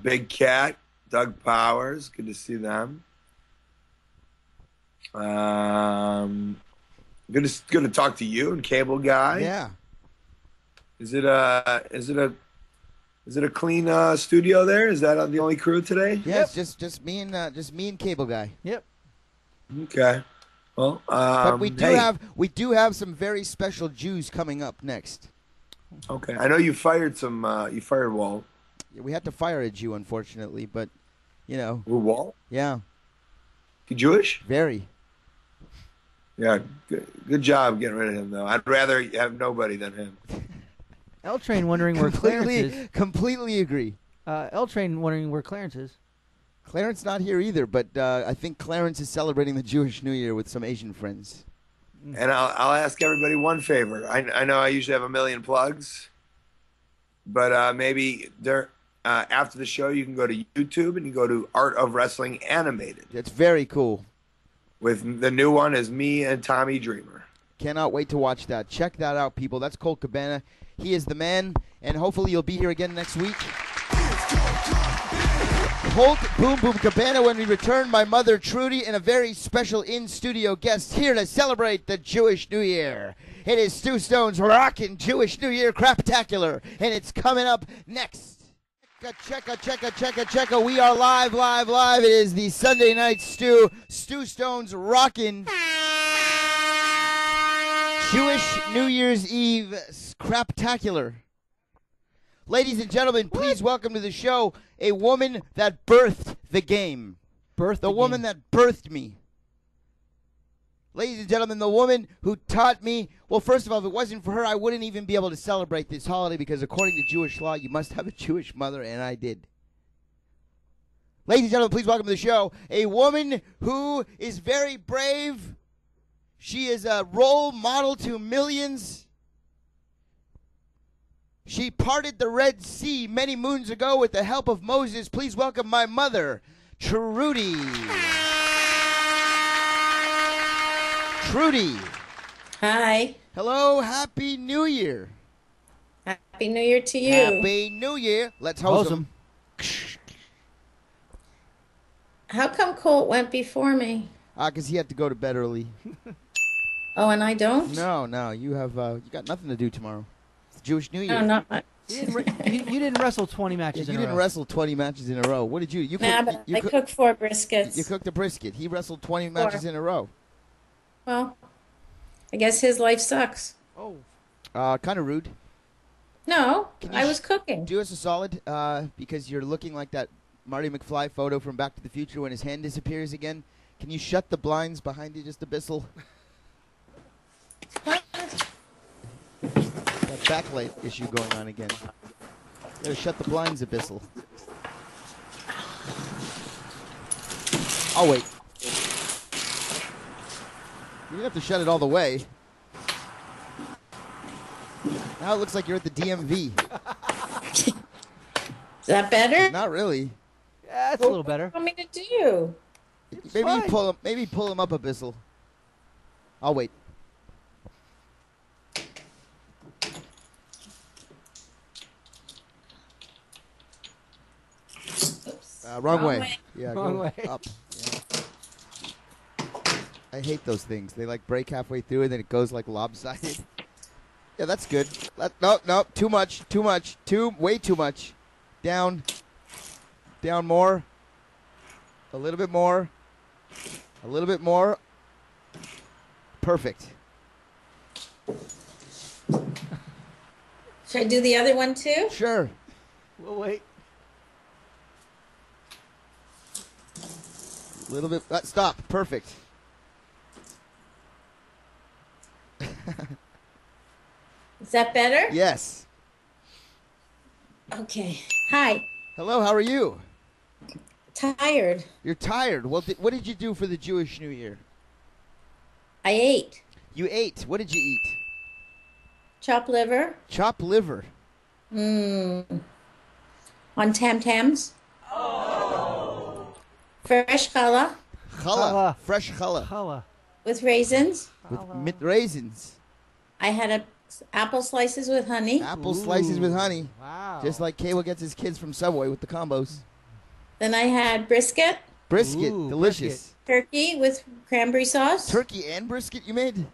Speaker 4: Big Cat, Doug Powers, good to see them. Good to talk to you and Cable Guy.
Speaker 1: Yeah.
Speaker 4: Is it a clean studio there? Is that the only crew today?
Speaker 1: Yes, yep. just me and Cable Guy.
Speaker 2: Yep.
Speaker 4: Okay. Well,
Speaker 1: but we do have some very special Jews coming up next.
Speaker 4: Okay. I know you fired Walt.
Speaker 1: Yeah, we had to fire a Jew, unfortunately, but
Speaker 4: Walt?
Speaker 1: Yeah.
Speaker 4: You Jewish?
Speaker 1: Very.
Speaker 4: Yeah. Good job getting rid of him, though. I'd rather have nobody than him.
Speaker 2: L Train wondering where Clarence is.
Speaker 1: Completely agree.
Speaker 2: L Train wondering where Clarence is.
Speaker 1: Clarence not here either, but I think Clarence is celebrating the Jewish New Year with some Asian friends.
Speaker 4: And I'll ask everybody one favor. I know I usually have a million plugs, but maybe after the show you can go to YouTube and you go to Art of Wrestling Animated.
Speaker 1: It's very cool.
Speaker 4: With the new one is me and Tommy Dreamer.
Speaker 1: Cannot wait to watch that. Check that out, people. That's Colt Cabana. He is the man, and hopefully you'll be here again next week. Colt Boom Boom Cabana when we return. My mother Trudy and a very special in-studio guest here to celebrate the Jewish New Year. It is Stu Stone's rockin' Jewish New Year Craptacular, and it's coming up next. Checka. We are live. It is the Sunday Night Stu Stone's rockin' Jewish New Year's Eve Craptacular. Ladies and gentlemen, please welcome to the show a woman that birthed the game. The woman that birthed me. Ladies and gentlemen, the woman who taught me, well, first of all, if it wasn't for her, I wouldn't even be able to celebrate this holiday because according to Jewish law, you must have a Jewish mother, and I did. Ladies and gentlemen, please welcome to the show a woman who is very brave. She is a role model to millions. She parted the Red Sea many moons ago with the help of Moses. Please welcome my mother, Trudy. Trudy.
Speaker 6: Hi.
Speaker 1: Hello, Happy New Year.
Speaker 6: Happy New Year to you.
Speaker 1: Happy New Year. Let's host him.
Speaker 6: How come Colt went before me?
Speaker 1: Because he had to go to bed early.
Speaker 6: Oh, and I don't?
Speaker 1: No. You have you got nothing to do tomorrow. It's Jewish New Year.
Speaker 6: No, not much.
Speaker 2: You didn't wrestle 20 matches in a row.
Speaker 1: You didn't wrestle 20 matches in a row. What did you?
Speaker 6: I cooked 4 briskets.
Speaker 1: You cooked a brisket. He wrestled 20 matches in a row.
Speaker 6: Well, I guess his life sucks.
Speaker 2: Oh.
Speaker 1: Kind of rude.
Speaker 6: No, I was cooking.
Speaker 1: Do us a solid, because you're looking like that Marty McFly photo from Back to the Future when his hand disappears again. Can you shut the blinds behind you just a bissel?
Speaker 6: What?
Speaker 1: backlight issue going on again. Gotta shut the blinds, Abyssal. I'll wait. You don't have to shut it all the way. Now it looks like you're at the DMV.
Speaker 6: Is that better?
Speaker 1: Not really.
Speaker 2: Yeah, it's a little better.
Speaker 6: What do you want me to do?
Speaker 1: Maybe
Speaker 2: fine.
Speaker 1: pull him. Maybe pull him up, Abyssal. I'll wait.
Speaker 6: Oops.
Speaker 1: Wrong
Speaker 6: Wrong
Speaker 1: way.
Speaker 6: way.
Speaker 1: Yeah,
Speaker 2: Wrong
Speaker 1: go
Speaker 2: way.
Speaker 1: up. Yeah. I hate those things. They like break halfway through and then it goes like lopsided. Yeah, that's good. No, too much. Way too much. Down more. A little bit more. A little bit more. Perfect.
Speaker 6: Should I do the other one too?
Speaker 1: Sure.
Speaker 2: We'll wait.
Speaker 1: A little bit. Stop. Perfect.
Speaker 6: Is that better?
Speaker 1: Yes.
Speaker 6: Okay. Hi.
Speaker 1: Hello, how are you?
Speaker 6: Tired.
Speaker 1: You're tired. Well, what did you do for the Jewish New Year?
Speaker 6: I ate
Speaker 1: You ate. What did you eat?
Speaker 6: chopped liver
Speaker 1: Chopped liver.
Speaker 6: on Tam Tams. Fresh challah
Speaker 1: Challah.
Speaker 2: Challah.
Speaker 1: Fresh challah.
Speaker 2: Challah.
Speaker 6: with raisins.
Speaker 1: With raisins.
Speaker 6: I had apple slices with honey.
Speaker 1: Apple slices with honey.
Speaker 2: Wow.
Speaker 1: Just like Kayla gets his kids from Subway with the combos.
Speaker 6: Then I had brisket,
Speaker 1: Brisket.
Speaker 2: Ooh,
Speaker 1: Delicious.
Speaker 6: turkey with cranberry sauce.
Speaker 1: Turkey and brisket you made?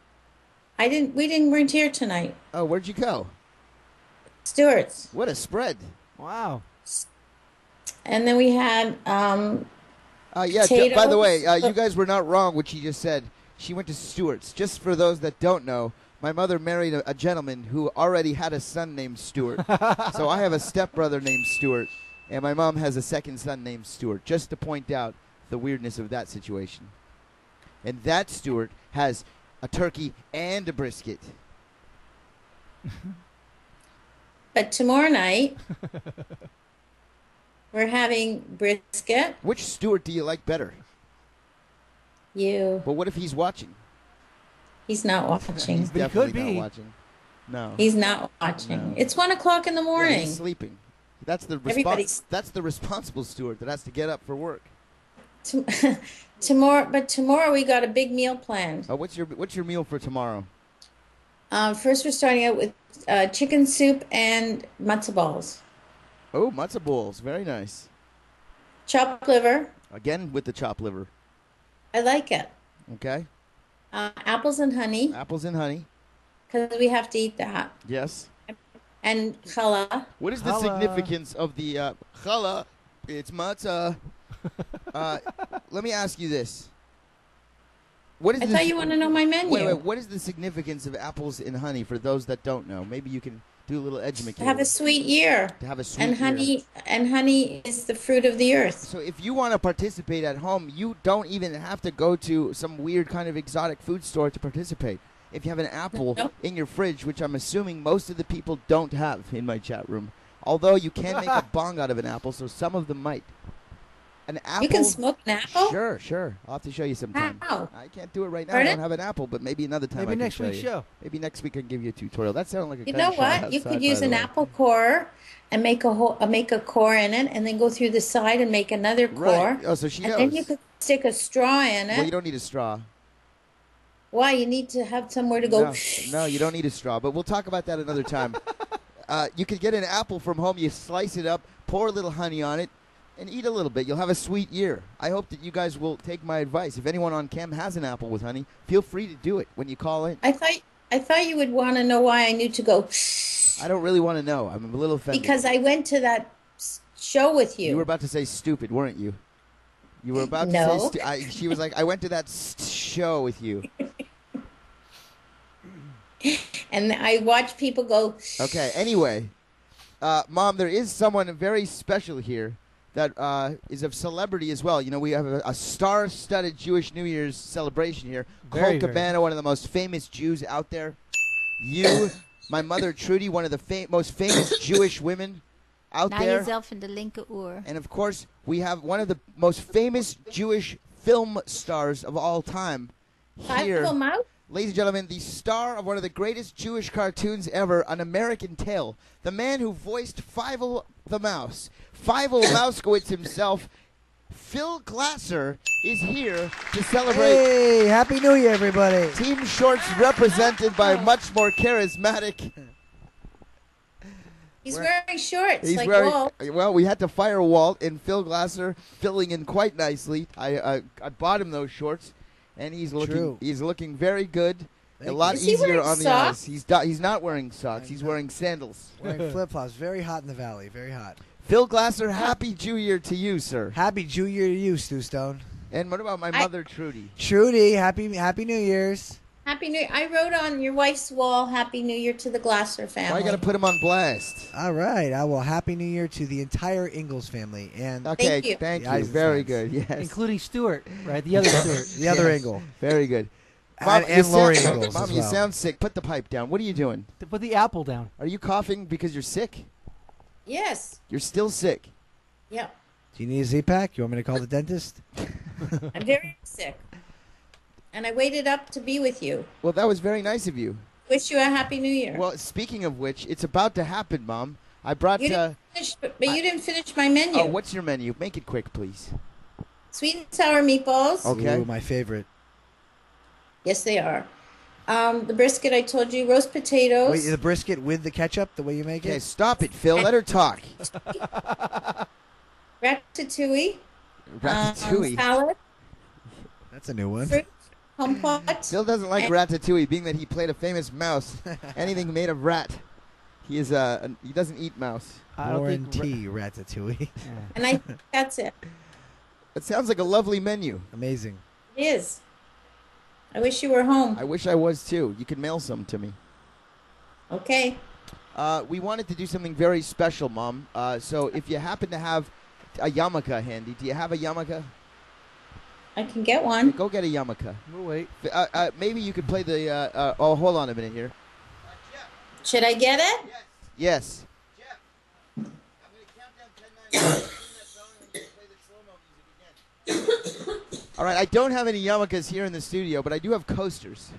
Speaker 6: Weren't here tonight.
Speaker 1: Oh, where'd you go?
Speaker 6: Stewart's.
Speaker 1: What a spread.
Speaker 2: Wow.
Speaker 6: And then we had
Speaker 1: Yeah,
Speaker 6: Potatoes.
Speaker 1: by the way, you guys were not wrong what she just said. She went to Stewart's. Just for those that don't know, my mother married a gentleman who already had a son named Stuart. So I have a stepbrother named Stuart, and my mom has a second son named Stuart, just to point out the weirdness of that situation. And that Stuart has a turkey and a brisket.
Speaker 6: but tomorrow night we're having brisket.
Speaker 1: Which Stuart do you like better?
Speaker 6: You.
Speaker 1: But what if he's watching?
Speaker 6: He's not watching.
Speaker 1: He's
Speaker 2: But he
Speaker 1: definitely
Speaker 2: could
Speaker 1: not
Speaker 2: be.
Speaker 1: watching. No.
Speaker 6: He's not watching.
Speaker 1: No.
Speaker 6: It's 1:00 in the
Speaker 1: Yeah,
Speaker 6: morning.
Speaker 1: he's sleeping. That's the
Speaker 6: Everybody's-
Speaker 1: That's the responsible Stuart that has to get up for work.
Speaker 6: Tomorrow we got a big meal planned.
Speaker 1: What's your meal for tomorrow?
Speaker 6: First, we're starting out with chicken soup and matzo balls,
Speaker 1: Oh, matzo balls, very nice.
Speaker 6: chopped liver.
Speaker 1: Again with the chopped liver.
Speaker 6: I like it.
Speaker 1: Okay.
Speaker 6: Apples and honey,
Speaker 1: Apples and honey.
Speaker 6: because we have to eat that.
Speaker 1: Yes.
Speaker 6: And challah.
Speaker 1: What is the
Speaker 2: Challah.
Speaker 1: significance of the challah? It's matzah. Let me ask you this. What is
Speaker 6: I
Speaker 1: the
Speaker 6: thought you want to know my menu.
Speaker 1: Wait. What is the significance of apples and honey for those that don't know? Maybe you can do a little education.
Speaker 6: To have a sweet year.
Speaker 1: To have a sweet
Speaker 6: And
Speaker 1: year.
Speaker 6: honey is the fruit of the earth.
Speaker 1: So if you want to participate at home, you don't even have to go to some weird kind of exotic food store to participate. If you have an apple
Speaker 6: Nope.
Speaker 1: in your fridge, which I'm assuming most of the people don't have in my chat room, although you can make a bong out of an apple, so some of them might. An apple.
Speaker 6: You can smoke an apple?
Speaker 1: Sure. I'll have to show you sometime.
Speaker 6: How?
Speaker 1: I can't do it right now.
Speaker 6: Pardon?
Speaker 1: I don't have an apple, but maybe another time.
Speaker 2: Maybe
Speaker 1: I can
Speaker 2: next
Speaker 1: show
Speaker 2: week's
Speaker 1: you.
Speaker 2: show.
Speaker 1: Maybe next week I can give you a tutorial. That sounded like a
Speaker 6: You
Speaker 1: kind
Speaker 6: know
Speaker 1: of show
Speaker 6: what? You
Speaker 1: outside,
Speaker 6: could
Speaker 1: by
Speaker 6: use
Speaker 1: the
Speaker 6: an
Speaker 1: way.
Speaker 6: apple core and make a core in it, and then go through the side and make another core.
Speaker 1: Right. Oh, so she
Speaker 6: And
Speaker 1: knows.
Speaker 6: then you could stick a straw in
Speaker 1: Well, you
Speaker 6: it.
Speaker 1: don't need a straw.
Speaker 6: Why? You need to have somewhere to go.
Speaker 1: No, you don't need a straw, but we'll talk about that another time. You could get an apple from home, you slice it up, pour a little honey on it, and eat a little bit. You'll have a sweet year. I hope that you guys will take my advice. If anyone on cam has an apple with honey, feel free to do it when you call in.
Speaker 6: I thought you would want to know why I knew to go.
Speaker 1: I don't really want to know. I'm a little offended.
Speaker 6: Because I went to that show with you.
Speaker 1: You were about to say stupid, weren't you? You were about
Speaker 6: No.
Speaker 1: to say she was like, I went to that show with you.
Speaker 6: And I watched people go.
Speaker 1: Okay, anyway. Mom, there is someone very special here that is of celebrity as well. You know, we have a star-studded Jewish New Year's celebration here.
Speaker 2: Very,
Speaker 1: Cole
Speaker 2: very.
Speaker 1: Cabana, one of the most famous Jews out there. You my mother Trudy, one of the most famous Jewish women out
Speaker 6: Na
Speaker 1: there.
Speaker 6: jezelf in de linkeroor.
Speaker 1: And of course, we have one of the most famous Jewish film stars of all time here.
Speaker 6: Five Mouse?
Speaker 1: Ladies and gentlemen, the star of one of the greatest Jewish cartoons ever, An American Tale. The man who voiced Fievel the Mouse. Fievel Mouskowitz himself. Phil Glasser is here to celebrate.
Speaker 3: Hey, Happy New Year, everybody.
Speaker 1: Team Shorts represented by much more charismatic.
Speaker 6: He's wearing shorts
Speaker 1: He's
Speaker 6: like
Speaker 1: wearing,
Speaker 6: Walt.
Speaker 1: well, we had to fire Walt, and Phil Glasser filling in quite nicely. I bought him those shorts, and he's looking very good. A lot
Speaker 6: Is he
Speaker 1: easier
Speaker 6: wearing
Speaker 1: on the
Speaker 6: socks?
Speaker 1: eyes. He's not wearing socks. He's wearing sandals.
Speaker 3: Wearing flip-flops. Very hot in the valley. Very hot.
Speaker 1: Phil Glasser, happy Jew Year to you, sir.
Speaker 3: Happy Jew Year to you, Stu Stone.
Speaker 1: And what about my mother, Trudy?
Speaker 3: Trudy, happy New Year's.
Speaker 6: Happy New Year. I wrote on your wife's wall, Happy New Year to the Glasser family.
Speaker 1: Why you got to put him on blast?
Speaker 3: All right. Well, Happy New Year to the entire Ingalls family. And
Speaker 1: Okay,
Speaker 6: you.
Speaker 1: thank
Speaker 3: The
Speaker 1: you.
Speaker 3: Eisen
Speaker 1: Very
Speaker 3: fans.
Speaker 1: good, yes.
Speaker 2: Including Stuart, right? The other Stuart.
Speaker 3: the other Ingle.
Speaker 1: Very good.
Speaker 3: And
Speaker 1: you
Speaker 3: Lori
Speaker 1: sound-
Speaker 3: Ingalls
Speaker 1: Mom,
Speaker 3: as
Speaker 1: you
Speaker 3: well.
Speaker 1: sound sick. Put the pipe down. What are you doing?
Speaker 2: To put the apple down.
Speaker 1: Are you coughing because you're sick?
Speaker 6: Yes.
Speaker 1: You're still sick.
Speaker 6: Yep.
Speaker 3: Do you need a Z-Pack? You want me to call the dentist?
Speaker 6: I'm very sick. And I waited up to be with you.
Speaker 1: Well, that was very nice of you.
Speaker 6: Wish you a Happy New Year.
Speaker 1: Well, speaking of which, it's about to happen, Mom. I brought.
Speaker 6: you didn't finish, but you didn't finish my menu.
Speaker 1: Oh, what's your menu? Make it quick, please.
Speaker 6: Sweet and sour meatballs.
Speaker 1: Okay.
Speaker 3: Ooh, my favorite.
Speaker 6: Yes, they are. The brisket I told you, roast potatoes.
Speaker 3: Wait, the brisket with the ketchup, the way you make
Speaker 1: Okay,
Speaker 3: it?
Speaker 1: stop it, Phil. Let her talk.
Speaker 6: Ratatouille.
Speaker 1: Ratatouille.
Speaker 6: Salad.
Speaker 3: That's a new one.
Speaker 6: Fruit. Compote.
Speaker 1: Phil doesn't like Ratatouille, being that he played a famous mouse. Anything made of rat. He doesn't eat mouse.
Speaker 2: I don't
Speaker 3: Warren
Speaker 2: think.
Speaker 3: T. Ratatouille.
Speaker 6: And I think that's it.
Speaker 1: It sounds like a lovely menu.
Speaker 3: Amazing.
Speaker 6: It is. I wish you were home.
Speaker 1: I wish I was too. You could mail some to me.
Speaker 6: Okay.
Speaker 1: We wanted to do something very special, Mom. So if you happen to have a yarmulke handy, do you have a yarmulke?
Speaker 6: I can get one.
Speaker 1: Go get a yarmulke.
Speaker 2: We'll wait.
Speaker 1: Maybe you could play the. Oh, hold on a minute here.
Speaker 6: Should I get it?
Speaker 1: Yes. Jeff, I'm going to count down 10, 9, 8, that song, and you can play the slow-mo music again. All right, I don't have any yarmulkes here in the studio, but I do have coasters.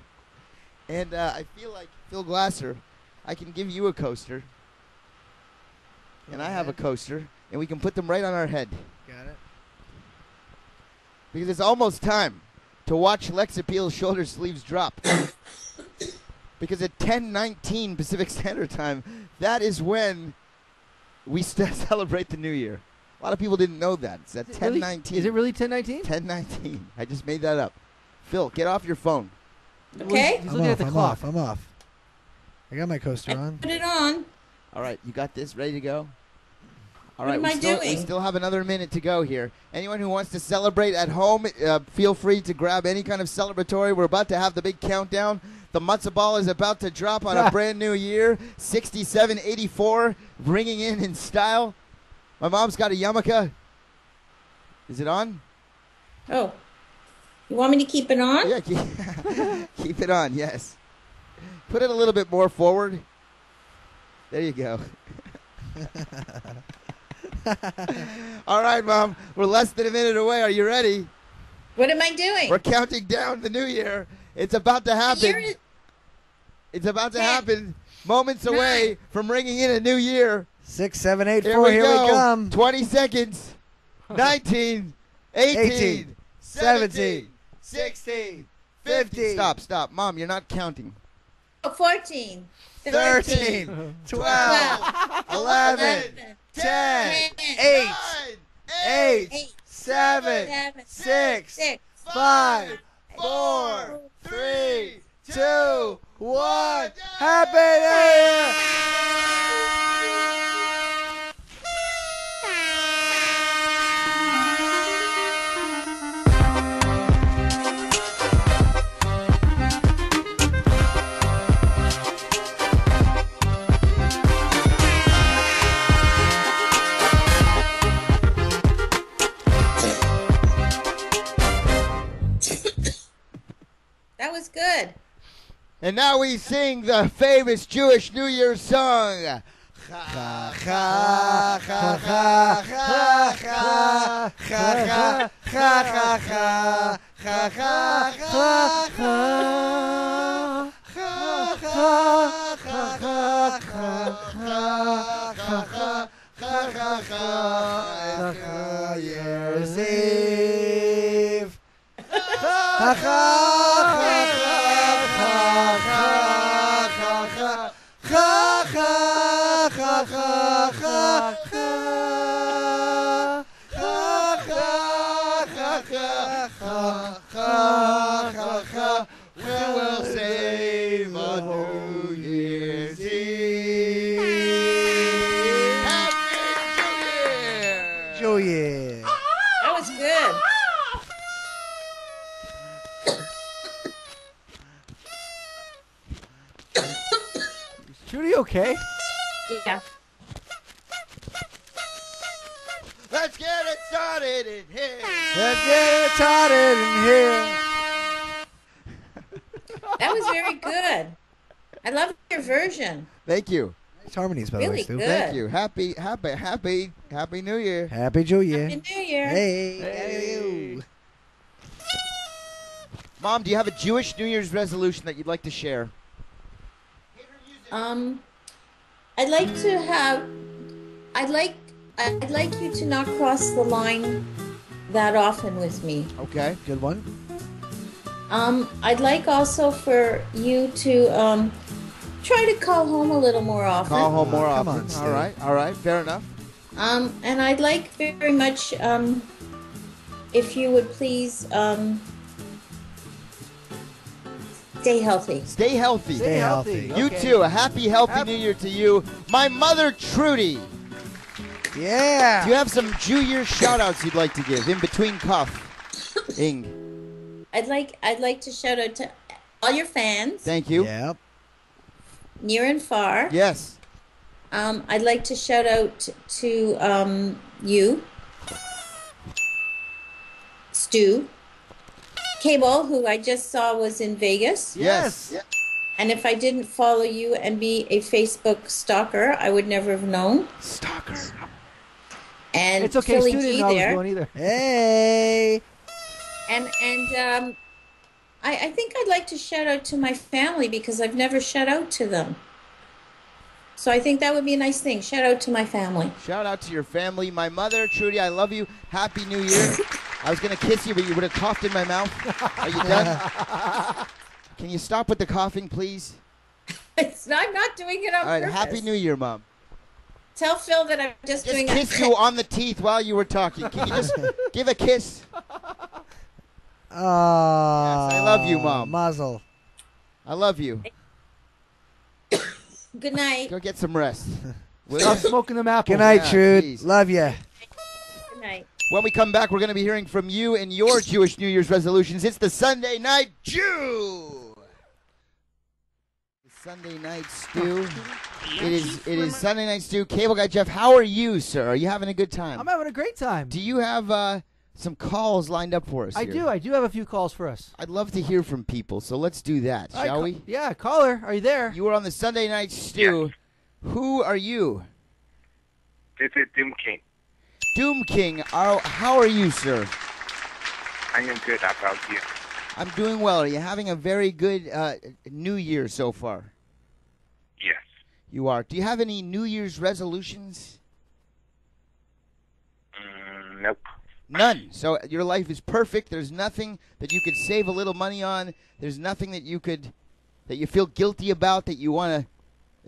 Speaker 1: And I feel like Phil Glasser, I can give you a coaster. And I have a coaster, and we can put them right on our head.
Speaker 3: Got it.
Speaker 1: Because it's almost time to watch Lex Appeal's shoulder sleeves drop. Because at 10:19 Pacific Standard Time, that is when we celebrate the New Year. A lot of people didn't know that. It's at 10:19.
Speaker 2: Is it really 10:19?
Speaker 1: 10:19. I just made that up. Phil, get off your phone.
Speaker 6: Okay.
Speaker 2: He's looking at the clock.
Speaker 3: I'm off. I got my coaster on.
Speaker 6: Put it on.
Speaker 1: All right, you got this ready to go? All
Speaker 6: What
Speaker 1: right,
Speaker 6: am I
Speaker 1: we
Speaker 6: doing?
Speaker 1: still have another minute to go here. Anyone who wants to celebrate at home, feel free to grab any kind of celebratory. We're about to have the big countdown. The matzo ball is about to drop on a brand new year. 6784, ringing in style. My mom's got a yarmulke. Is it on?
Speaker 6: Oh. You want me to keep it on?
Speaker 1: Yeah, keep it on, yes. Put it a little bit more forward. There you go. All right, Mom. We're less than a minute away. Are you ready?
Speaker 6: What am I doing?
Speaker 1: We're counting down the new year. It's about to happen. It's about to happen. Moments away from ringing in a new year.
Speaker 3: 6, 7, 8,
Speaker 1: Here
Speaker 3: 4.
Speaker 1: we
Speaker 3: Here
Speaker 1: go.
Speaker 3: we come.
Speaker 1: 20 seconds. 19, 18, 17, 16, 15. Stop. Mom, you're not counting.
Speaker 6: 14.
Speaker 1: 13, 12, 11, 10, 8, 8, 7, 6, 5, 4, 3, 2, 1. Happy New Year! And now we sing the famous Jewish New Year's song.
Speaker 3: Ha ha ha ha ha ha ha ha ha Year's Eve. Ha
Speaker 1: We will save a New Year's Eve. Happy New Year!
Speaker 3: Oh yeah.
Speaker 6: That was good.
Speaker 2: Judy, okay?
Speaker 6: Yeah.
Speaker 1: Let's get it started in here.
Speaker 3: Let's get it started in here.
Speaker 6: That was very good. I love your version.
Speaker 1: Thank you.
Speaker 3: Nice harmonies, by the way,
Speaker 6: Really
Speaker 3: Stu.
Speaker 6: good.
Speaker 1: Thank you. Happy New Year.
Speaker 3: Happy New Year.
Speaker 6: Happy New Year.
Speaker 3: Hey.
Speaker 1: Mom, do you have a Jewish New Year's resolution that you'd like to share?
Speaker 6: I'd like to have. I'd like you to not cross the line that often with me.
Speaker 1: Okay.
Speaker 3: Good one.
Speaker 6: I'd like also for you to try to call home a little more often.
Speaker 1: Call home more
Speaker 3: Come
Speaker 1: often.
Speaker 3: on, Stu.
Speaker 1: All right, fair enough.
Speaker 6: And I'd like very much if you would please stay healthy.
Speaker 1: Stay healthy.
Speaker 3: Stay healthy.
Speaker 1: You
Speaker 2: Okay.
Speaker 1: too. A happy New Year to you. My mother, Trudy.
Speaker 3: Yeah.
Speaker 1: Do you have some Jew Year shout-outs you'd like to give in between Ing?
Speaker 6: I'd like to shout out to all your fans,
Speaker 1: Thank you.
Speaker 3: Yep.
Speaker 6: near and far.
Speaker 1: Yes.
Speaker 6: I'd like to shout out to you, Stu, Cable, who I just saw was in Vegas.
Speaker 1: Yes.
Speaker 6: And if I didn't follow you and be a Facebook stalker, I would never have known.
Speaker 1: Stalker.
Speaker 6: And
Speaker 2: It's okay.
Speaker 6: Philly
Speaker 2: Stu didn't
Speaker 6: G
Speaker 2: know I was
Speaker 6: there.
Speaker 2: going either.
Speaker 3: Hey.
Speaker 6: And I think I'd like to shout out to my family because I've never shout out to them. So I think that would be a nice thing. Shout out to my family.
Speaker 1: Shout out to your family. My mother, Trudy, I love you. Happy New Year. I was going to kiss you, but you would have coughed in my mouth. Are you done? Can you stop with the coughing, please?
Speaker 6: I'm not doing it on
Speaker 1: All right.
Speaker 6: purpose.
Speaker 1: Happy New Year, Mom.
Speaker 6: Tell Phil that I'm just
Speaker 1: Just
Speaker 6: doing
Speaker 1: kiss
Speaker 6: it.
Speaker 1: you on the teeth while you were talking. Can you just give a kiss?
Speaker 3: Oh.
Speaker 1: I love you, Mom.
Speaker 3: Mazel.
Speaker 1: I love you.
Speaker 6: Good night.
Speaker 1: Go get some rest. Will
Speaker 2: Stop
Speaker 1: ya?
Speaker 2: smoking them apples.
Speaker 3: Good night,
Speaker 1: Yeah,
Speaker 3: Trude.
Speaker 1: jeez.
Speaker 3: Love ya.
Speaker 6: Good night.
Speaker 1: When we come back, we're going to be hearing from you and your Jewish New Year's resolutions. It's the Sunday Night Jew. The Sunday Night Stew. It is Sunday Night Stew. Cable Guy Jeff, how are you, sir? Are you having a good time?
Speaker 2: I'm having a great time.
Speaker 1: Do you have some calls lined up for us
Speaker 2: I
Speaker 1: here?
Speaker 2: do. I do have a few calls for us.
Speaker 1: I'd love to hear from people, so let's do that,
Speaker 2: All right,
Speaker 1: shall we?
Speaker 2: Yeah, caller, are you there?
Speaker 1: You are on the Sunday Night Stew. Who are you?
Speaker 7: This is Doom King.
Speaker 1: Doom King. How are you, sir?
Speaker 7: I am good. How about you?
Speaker 1: I'm doing well. Are you having a very good New Year so far?
Speaker 7: Yes.
Speaker 1: You are. Do you have any New Year's resolutions?
Speaker 7: Nope.
Speaker 1: None. So your life is perfect. There's nothing that you could save a little money on. There's nothing that you feel guilty about that you want to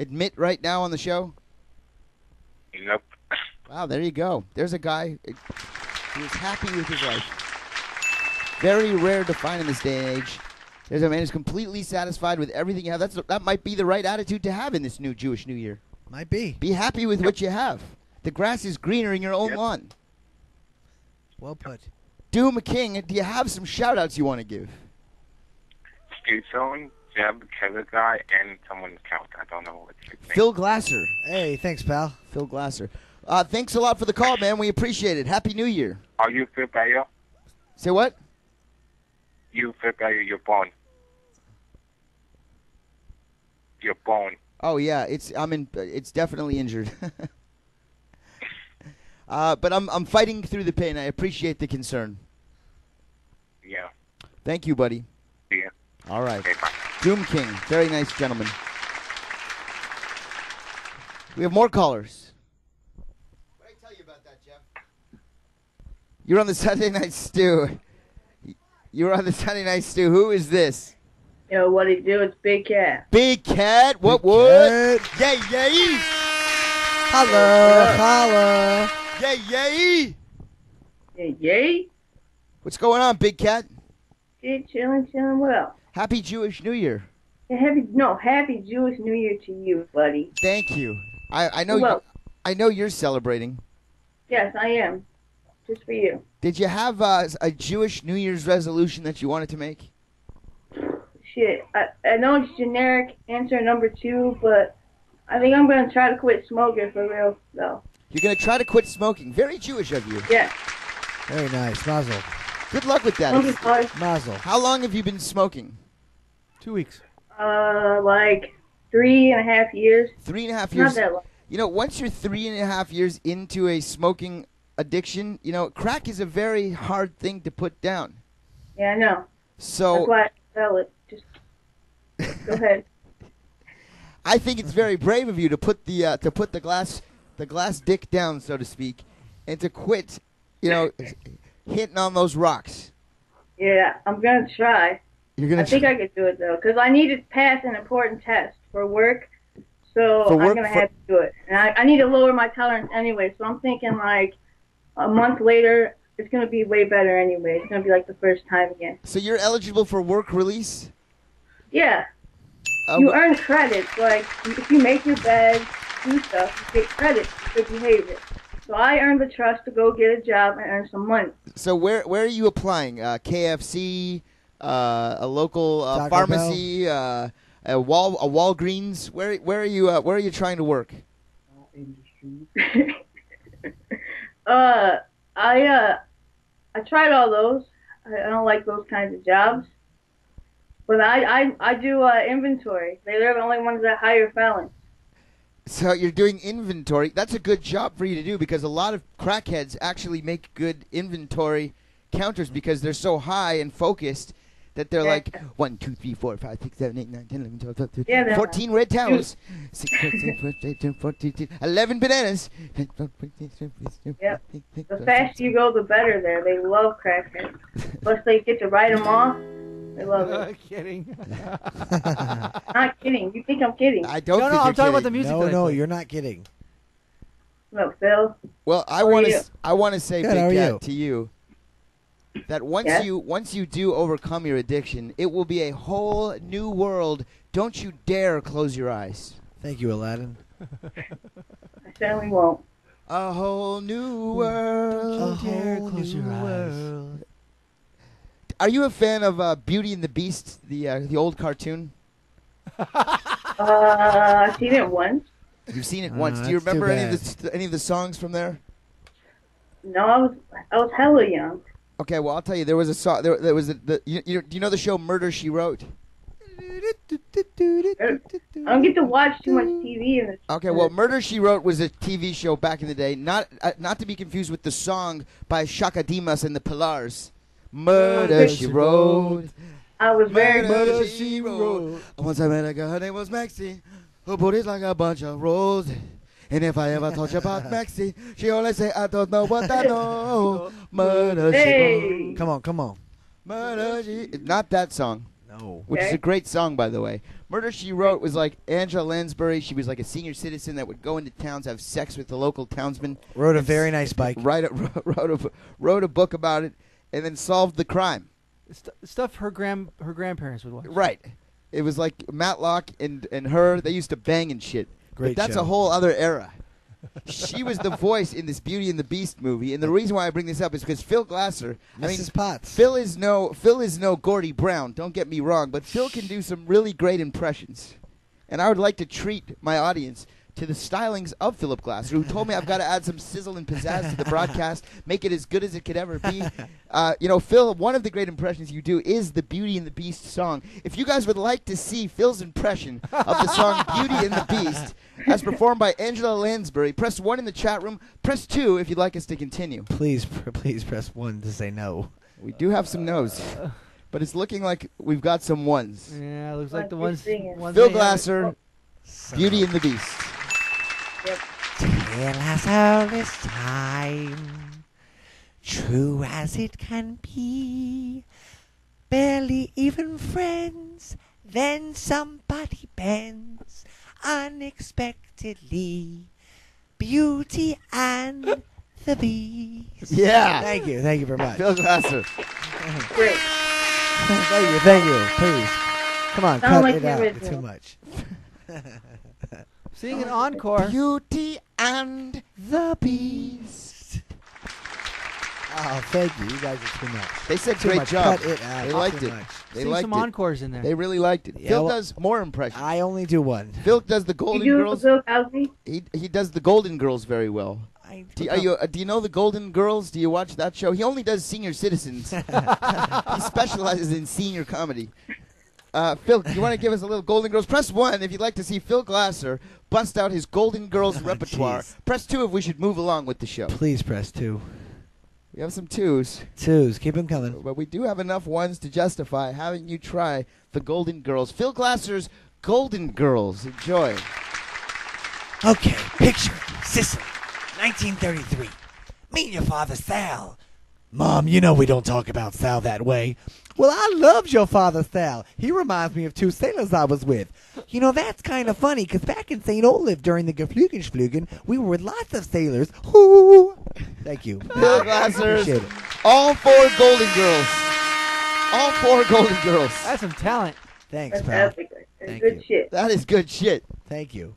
Speaker 1: admit right now on the show?
Speaker 7: Nope.
Speaker 1: Wow, there you go. There's a guy who is happy with his life. Very rare to find in this day and age. There's a man who's completely satisfied with everything you have. That might be the right attitude to have in this new Jewish New Year.
Speaker 3: Might be.
Speaker 1: Be happy with what you have. The grass is greener in your own lawn.
Speaker 3: Well put.
Speaker 1: Doom King, do you have some shout-outs you want to give?
Speaker 7: Stu Zone, Jeb, Kevin Guy, and someone's count. I don't know what's his name.
Speaker 1: Phil Glasser.
Speaker 3: Hey, thanks, pal.
Speaker 1: Phil Glasser. Thanks a lot for the call, man. We appreciate it. Happy New Year.
Speaker 7: Are you feel better?
Speaker 1: Say what?
Speaker 7: You feel better, you're born. your bone.
Speaker 1: Oh yeah, it's definitely injured. But I'm fighting through the pain. I appreciate the concern.
Speaker 7: Yeah.
Speaker 1: Thank you, buddy.
Speaker 7: Yeah.
Speaker 1: All right.
Speaker 7: Okay, bye.
Speaker 1: Doom King, very nice gentleman. We have more callers. What did I tell you about that, Jeff? You're on the Sunday Night Stew. You're on the Sunday Night Stew. Who is this?
Speaker 8: Yo, what do you do? It's Big Cat.
Speaker 1: Big Cat. What
Speaker 3: Big
Speaker 1: would?
Speaker 3: Cat.
Speaker 1: Yay, yay.
Speaker 3: Holla, holla.
Speaker 1: Yay, yay.
Speaker 8: Hey, yay?
Speaker 1: What's going on, Big Cat?
Speaker 8: Shit, chilling well.
Speaker 1: Happy Jewish New Year.
Speaker 8: Happy Jewish New Year to you, buddy.
Speaker 1: Thank you. I know
Speaker 8: Well-
Speaker 1: I know you're celebrating.
Speaker 8: Yes, I am. Just for you.
Speaker 1: Did you have a Jewish New Year's resolution that you wanted to make?
Speaker 8: Shit, I know it's generic answer number 2, but I think I'm going to try to quit smoking for real, though.
Speaker 1: You're going to try to quit smoking. Very Jewish of you.
Speaker 8: Yeah.
Speaker 3: Very nice. Mazel.
Speaker 1: Good luck with that.
Speaker 8: Smoking hard.
Speaker 3: Mazel.
Speaker 1: How long have you been smoking?
Speaker 2: 2 weeks.
Speaker 8: Like 3.5 years.
Speaker 1: 3.5 years.
Speaker 8: Not that long.
Speaker 1: You know, once you're 3.5 years into a smoking addiction, you know, crack is a very hard thing to put down.
Speaker 8: Yeah, I know. That's
Speaker 1: So
Speaker 8: why I sell it. Just go ahead.
Speaker 1: I think it's very brave of you to put the glass dick down, so to speak, and to quit, you know, hitting on those rocks.
Speaker 8: Yeah, I'm going to try.
Speaker 1: You're gonna.
Speaker 8: I think I could do it, though, because I need to pass an important test for work. So
Speaker 1: For work?
Speaker 8: I'm going to have to do it. And I need to lower my tolerance anyway, so I'm thinking like a month later, it's going to be way better anyway. It's going to be like the first time again.
Speaker 1: So you're eligible for work release.
Speaker 8: Yeah,
Speaker 1: Uh,
Speaker 8: you earn credits. Like, if you make your bed, do stuff, you get credits for good behavior. So I earned the trust to go get a job and earn some money.
Speaker 1: So where are you applying? KFC, a local
Speaker 3: Taco
Speaker 1: pharmacy, a Walgreens. Where are you trying to work?
Speaker 8: I tried all those. I don't like those kinds of jobs. But I do inventory. They're the only ones that hire felons.
Speaker 1: So you're doing inventory. That's a good job for you to do because a lot of crackheads actually make good inventory counters because they're so high and focused that they're like 1, 2, 3, 4, 5, 6, 7, 8, 9, 10, 11, 12, 13,
Speaker 8: Yeah, they're
Speaker 1: 14 red towels, 11 bananas.
Speaker 8: Yep. The faster you go, the better there. They love crackheads. Plus, they get to write them off. They love it.
Speaker 2: Kidding.
Speaker 8: Not kidding. You think I'm kidding?
Speaker 1: I don't
Speaker 2: No,
Speaker 1: think
Speaker 2: I'm
Speaker 1: you're
Speaker 2: talking about the
Speaker 1: kidding.
Speaker 2: music.
Speaker 3: No,
Speaker 2: that I
Speaker 3: no,
Speaker 2: play.
Speaker 3: you're not kidding.
Speaker 8: No, Phil.
Speaker 1: Well, I
Speaker 8: How are
Speaker 1: want
Speaker 8: you?
Speaker 1: to I want to say,
Speaker 3: Good,
Speaker 1: Big
Speaker 3: how are
Speaker 1: Cat,
Speaker 3: you?
Speaker 1: to you that once
Speaker 8: Yes?
Speaker 1: you do overcome your addiction, it will be a whole new world. Don't you dare close your eyes.
Speaker 3: Thank you, Aladdin.
Speaker 8: I certainly won't.
Speaker 1: A whole new world.
Speaker 2: dare close your eyes.
Speaker 1: Are you a fan of Beauty and the Beast, the old cartoon?
Speaker 8: I've seen it once.
Speaker 1: You've seen it once. Do you
Speaker 3: that's too
Speaker 1: remember any of the songs from there?
Speaker 8: No, I was hella young.
Speaker 1: Okay, well I'll tell you. There was a song. There was do you know the show Murder She Wrote?
Speaker 8: I don't get to watch too much TV in this.
Speaker 1: Okay, well, Murder She Wrote was a TV show back in the day, not to be confused with the song by Shaka Dimas and the Pillars. Murder She Wrote.
Speaker 8: I was very
Speaker 1: Murder She Wrote. Once I met a girl, her name was Maxie. Her booty's like a bunch of roses. And if I ever told you about Maxie, she only say, I don't know what I know. Murder She
Speaker 8: Hey.
Speaker 1: Wrote.
Speaker 3: Come on.
Speaker 1: Murder She... Not that song.
Speaker 3: No.
Speaker 1: Which is
Speaker 8: Okay.
Speaker 1: a great song, by the way. Murder, She Wrote was like Angela Lansbury. She was like a senior citizen that would go into towns, have sex with the local townsman.
Speaker 3: Rode a very nice bike.
Speaker 1: Wrote a book about it, and then solved the crime.
Speaker 2: Stuff her grandparents would watch.
Speaker 1: Right. It was like Matlock and her. They used to bang and shit.
Speaker 3: Great
Speaker 1: But that's
Speaker 3: show.
Speaker 1: a whole other era. She was the voice in this Beauty and the Beast movie, and the reason why I bring this up is because Phil Glasser. I mean,
Speaker 3: Mrs. Potts.
Speaker 1: Phil is no Gordy Brown. Don't get me wrong, but Phil can do some really great impressions, and I would like to treat my audience to the stylings of Philip Glasser, who told me I've got to add some sizzle and pizzazz to the broadcast, make it as good as it could ever be. Phil, one of the great impressions you do is the Beauty and the Beast song. If you guys would like to see Phil's impression of the song Beauty and the Beast, as performed by Angela Lansbury, press 1 in the chat room. Press 2 if you'd like us to continue.
Speaker 3: Please press 1 to say no.
Speaker 1: We do have some no's, but it's looking like we've got some ones.
Speaker 2: Yeah, it looks like the ones.
Speaker 1: Phil Glasser, Beauty and the Beast.
Speaker 3: Yep. Tell us all this time, true as it can be, barely even friends, then somebody bends unexpectedly. Beauty and the Beast.
Speaker 1: Yeah.
Speaker 3: Thank you very much.
Speaker 1: Phil Glasser.
Speaker 8: Great.
Speaker 3: Thank you. Please. Come on,
Speaker 8: Sound
Speaker 3: cut
Speaker 8: like
Speaker 3: it
Speaker 8: the
Speaker 3: out. It's
Speaker 8: original.
Speaker 3: too much.
Speaker 2: Sing an encore.
Speaker 1: Beauty and the Beast.
Speaker 3: Oh, thank you. You guys are too much.
Speaker 1: They said
Speaker 3: Too
Speaker 1: great
Speaker 3: much.
Speaker 1: job.
Speaker 3: Cut it out.
Speaker 1: They liked
Speaker 3: Too
Speaker 1: it.
Speaker 3: much.
Speaker 1: They
Speaker 2: Sing
Speaker 1: liked
Speaker 2: some
Speaker 1: it.
Speaker 2: encores in there.
Speaker 1: They really liked it.
Speaker 3: Yeah,
Speaker 1: Phil
Speaker 3: well-
Speaker 1: does more impressions.
Speaker 3: I only do one.
Speaker 1: Phil does the Golden
Speaker 8: You do
Speaker 1: Girls.
Speaker 8: Bill Cosby?
Speaker 1: He does the Golden Girls very well. Do you know the Golden Girls? Do you watch that show? He only does senior citizens. He specializes in senior comedy. Phil, do you want to give us a little Golden Girls? Press 1 if you'd like to see Phil Glasser bust out his Golden Girls repertoire.
Speaker 3: Jeez.
Speaker 1: Press 2 if we should move along with the show.
Speaker 3: Please press 2.
Speaker 1: We have some 2s,
Speaker 3: Twos. Keep them coming.
Speaker 1: but we do have enough 1s to justify having you try the Golden Girls. Phil Glasser's Golden Girls. Enjoy.
Speaker 3: Okay, picture Sicily, 1933. Me and your father, Sal. Mom, you know we don't talk about Sal that way. Well, I loved your father, Sal. He reminds me of 2 sailors I was with. You know, that's kind of funny, because back in St. Olaf during the Geflügelflügen, we were with lots of sailors. Whoo! Thank you.
Speaker 1: Phil Glasser's
Speaker 3: Appreciate it.
Speaker 1: all 4 Golden Girls. All 4 Golden Girls.
Speaker 2: That's some talent.
Speaker 3: Thanks, pal.
Speaker 8: Fantastic. That's
Speaker 3: Thank
Speaker 8: good
Speaker 3: you.
Speaker 8: shit.
Speaker 1: That is good shit.
Speaker 3: Thank you.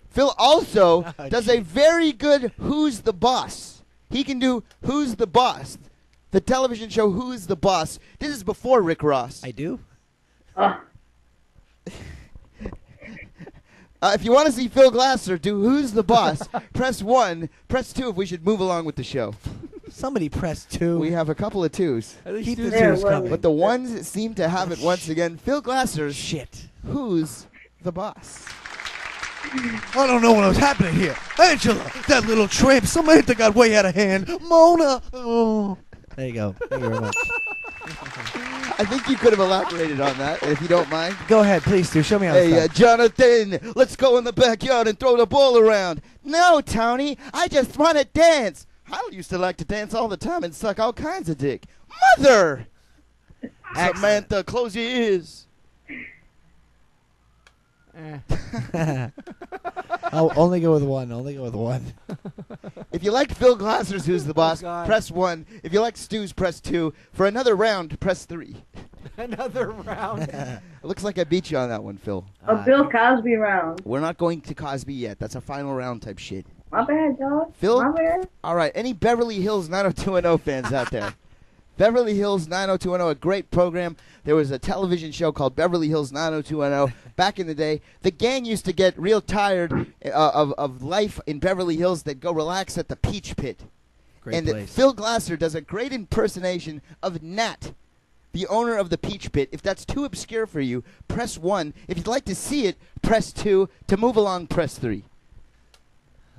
Speaker 1: Phil also
Speaker 3: Oh,
Speaker 1: does a very good Who's the Boss. He can do Who's the Boss, the television show Who's the Boss. This is before Rick Ross.
Speaker 3: I do?
Speaker 1: If you want to see Phil Glasser do Who's the Boss, press 1. Press 2 if we should move along with the show.
Speaker 3: Somebody press 2.
Speaker 1: We have a couple of 2s.
Speaker 3: Keep the
Speaker 8: There,
Speaker 3: 2s
Speaker 8: well,
Speaker 3: coming.
Speaker 1: But the 1s seem to have it once again. Phil Glasser's
Speaker 3: Shit.
Speaker 1: Who's the Boss.
Speaker 3: I don't know what was happening here. Angela, that little tramp, Samantha got way out of hand. Mona. Oh. There you go. Thank you very much.
Speaker 1: I think you could have elaborated on that, if you don't mind.
Speaker 3: Go ahead, please, Stu. Show me how to
Speaker 1: Hey,
Speaker 3: stop.
Speaker 1: Jonathan, let's go in the backyard and throw the ball around. No, Tony, I just want to dance. I used to like to dance all the time and suck all kinds of dick. Mother!
Speaker 3: Excellent.
Speaker 1: Samantha, close your ears.
Speaker 3: I'll only go with one. Only go with one.
Speaker 1: If you liked Phil Glasser's Who's the Boss,
Speaker 2: God.
Speaker 1: press 1. If you like Stu's, press 2. For another round, press 3.
Speaker 2: Another round.
Speaker 1: It looks like I beat you on that one, Phil.
Speaker 8: A Bill Cosby round.
Speaker 1: We're not going to Cosby yet. That's a final round type shit.
Speaker 8: My bad, dog.
Speaker 1: Phil?
Speaker 8: My bad.
Speaker 1: All right, any Beverly Hills 90210 fans out there? Beverly Hills 90210, a great program. There was a television show called Beverly Hills 90210 back in the day. The gang used to get real tired of life in Beverly Hills. They'd go relax at the Peach Pit.
Speaker 3: Great
Speaker 1: and
Speaker 3: place.
Speaker 1: Phil Glasser does a great impersonation of Nat, the owner of the Peach Pit. If that's too obscure for you, press 1. If you'd like to see it, press 2. To move along, press 3.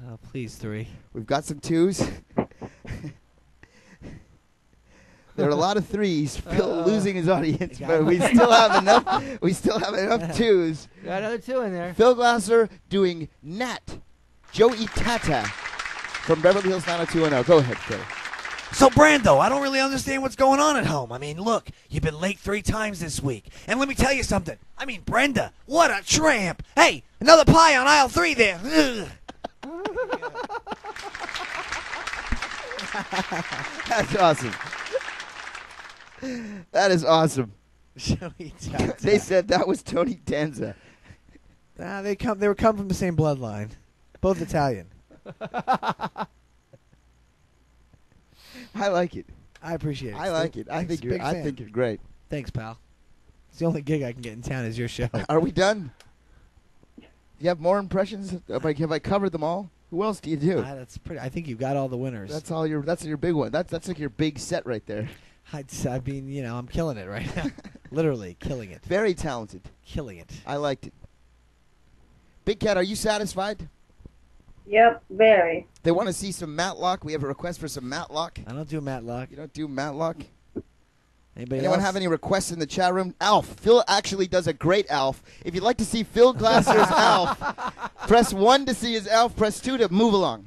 Speaker 3: Oh, please, 3.
Speaker 1: We've got some 2s. There are a lot of 3s. Phil losing his audience, but we still have enough. We still have enough 2s.
Speaker 2: Got another 2 in there.
Speaker 1: Phil Glasser doing Nat, Joey Tata from Beverly Hills 90210. Go ahead, Phil.
Speaker 9: So, Brando, I don't really understand what's going on at home. I mean, look, you've been late 3 times this week. And let me tell you something. I mean, Brenda, what a tramp. Hey, another pie on aisle 3 there. Ugh.
Speaker 1: That's awesome. That is awesome.
Speaker 3: Joey Tata.
Speaker 1: They said that was Tony Danza.
Speaker 3: Nah, they were come from the same bloodline, both Italian.
Speaker 1: I like it.
Speaker 3: I appreciate it.
Speaker 1: I like it. I
Speaker 3: Thanks,
Speaker 1: think you're.
Speaker 3: big
Speaker 1: I
Speaker 3: fan.
Speaker 1: think you're great.
Speaker 3: Thanks, pal. It's the only gig I can get in town is your show.
Speaker 1: Are we done? you have more impressions? Have I covered them all? Who else do you do?
Speaker 3: That's pretty. I think you've got all the winners.
Speaker 1: That's all your. That's your big one. That's like your big set right there.
Speaker 3: I mean, you know, I'm killing it right now. Literally killing it.
Speaker 1: Very talented.
Speaker 3: Killing it.
Speaker 1: I liked it. Big Cat, are you satisfied?
Speaker 8: Yep, very.
Speaker 1: They want to see some Matlock. We have a request for some Matlock.
Speaker 3: I don't do Matlock.
Speaker 1: You don't do Matlock?
Speaker 3: Anybody
Speaker 1: Anyone
Speaker 3: else?
Speaker 1: have any requests in the chat room? Alf. Phil actually does a great Alf. If you'd like to see Phil Glasser's Alf, press 1 to see his Alf, press 2 to move along.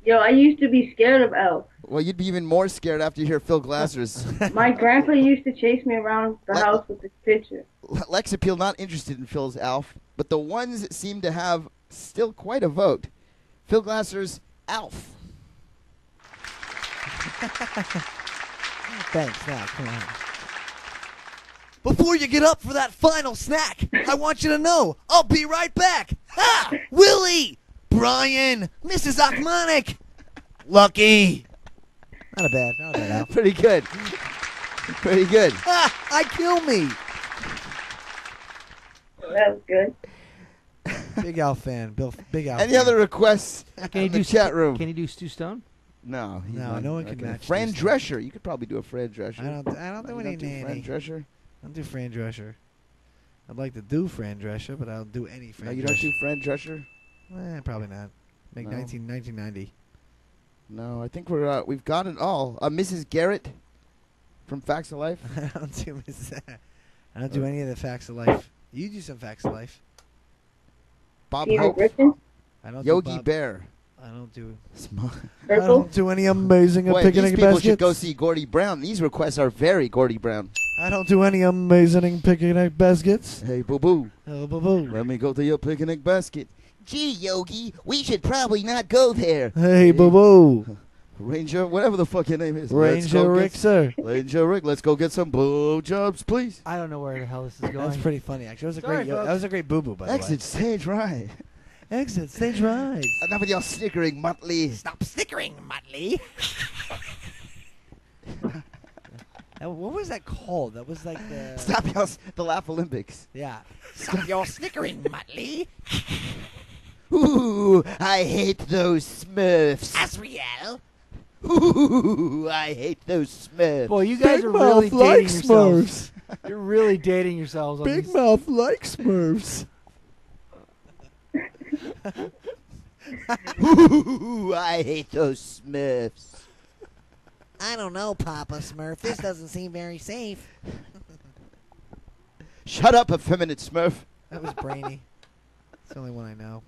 Speaker 8: Yo, I used to be scared of elves.
Speaker 1: Well, you'd be even more scared after you hear Phil Glasser's.
Speaker 8: My grandpa used to chase me around the house with his picture.
Speaker 1: Lex Appeal not interested in Phil's Alf, but the ones that seem to have still quite a vote. Phil Glasser's Alf.
Speaker 3: Thanks. Now, come on. Before you get up for that final snack, I want you to know I'll be right back. Ha! Willie! Brian! Mrs. Achmanik! Lucky! Not a bad Alf.
Speaker 1: Pretty good. Pretty good.
Speaker 3: Ah! I kill me!
Speaker 8: That was good.
Speaker 3: Big Alf fan. Big Alf
Speaker 1: Any
Speaker 3: fan.
Speaker 1: other requests
Speaker 2: Can you
Speaker 1: in the
Speaker 2: do
Speaker 1: chat room?
Speaker 2: Can you do Stu Stone?
Speaker 1: No. he's
Speaker 3: No,
Speaker 1: not-
Speaker 3: no one can
Speaker 1: okay.
Speaker 3: match
Speaker 1: Fran
Speaker 3: Stu Stone.
Speaker 1: Drescher. You could probably do a Fran Drescher.
Speaker 3: I don't do
Speaker 1: You
Speaker 3: any
Speaker 1: do Fran
Speaker 3: nanny.
Speaker 1: Drescher?
Speaker 3: I don't do Fran Drescher. I'd like to do Fran Drescher, but I don't do any Fran
Speaker 1: No, you
Speaker 3: Drescher.
Speaker 1: don't do Fran Drescher?
Speaker 3: Probably not. Make
Speaker 1: No.
Speaker 3: 1990.
Speaker 1: No, I think we've got it all. Mrs. Garrett from Facts of Life.
Speaker 3: I don't do any of the Facts of Life. You do some Facts of Life.
Speaker 1: Bob
Speaker 8: Peter
Speaker 1: Hope.
Speaker 8: Griffin?
Speaker 3: I don't do
Speaker 1: Yogi
Speaker 3: Bob-
Speaker 1: Bear.
Speaker 3: I don't do. I
Speaker 8: Purple?
Speaker 3: don't do any amazing
Speaker 1: Boy,
Speaker 3: picnic
Speaker 1: these people
Speaker 3: baskets.
Speaker 1: should go see Gordy Brown. These requests are very Gordy Brown.
Speaker 3: I don't do any amazing picnic baskets.
Speaker 1: Hey, boo-boo.
Speaker 3: Oh, boo-boo.
Speaker 1: Let me go to your picnic basket. Gee, Yogi, we should probably not go there.
Speaker 3: Hey, boo-boo.
Speaker 1: Ranger, whatever the fuck your name is. Let's
Speaker 3: Ranger
Speaker 1: go
Speaker 3: Rick,
Speaker 1: get-
Speaker 3: sir.
Speaker 1: Ranger Rick, let's go get some blowjobs, please.
Speaker 2: I don't know where the hell this is going.
Speaker 3: That's pretty funny, actually.
Speaker 2: Sorry,
Speaker 3: That
Speaker 2: folks.
Speaker 3: was a great boo-boo, by the way.
Speaker 1: Exit stage right.
Speaker 3: Exit stage right.
Speaker 1: Enough with your snickering, Muttley.
Speaker 9: Stop snickering, Muttley.
Speaker 3: What was that called? That was like the...
Speaker 1: Stop the Laugh Olympics.
Speaker 3: Yeah.
Speaker 9: Stop your snickering, Muttley.
Speaker 1: Ooh, I hate those Smurfs.
Speaker 9: Asriel.
Speaker 1: Ooh, I hate those Smurfs.
Speaker 2: Boy, you guys
Speaker 3: Big
Speaker 2: are
Speaker 3: Mouth
Speaker 2: really dating
Speaker 3: like
Speaker 2: yourselves.
Speaker 3: Smurfs.
Speaker 2: You're really dating yourselves. On
Speaker 3: Big
Speaker 2: this.
Speaker 3: Mouth like Smurfs.
Speaker 1: Ooh, I hate those Smurfs.
Speaker 9: I don't know, Papa Smurf. This doesn't seem very safe.
Speaker 1: Shut up, effeminate Smurf.
Speaker 3: That was brainy. It's the only one I know.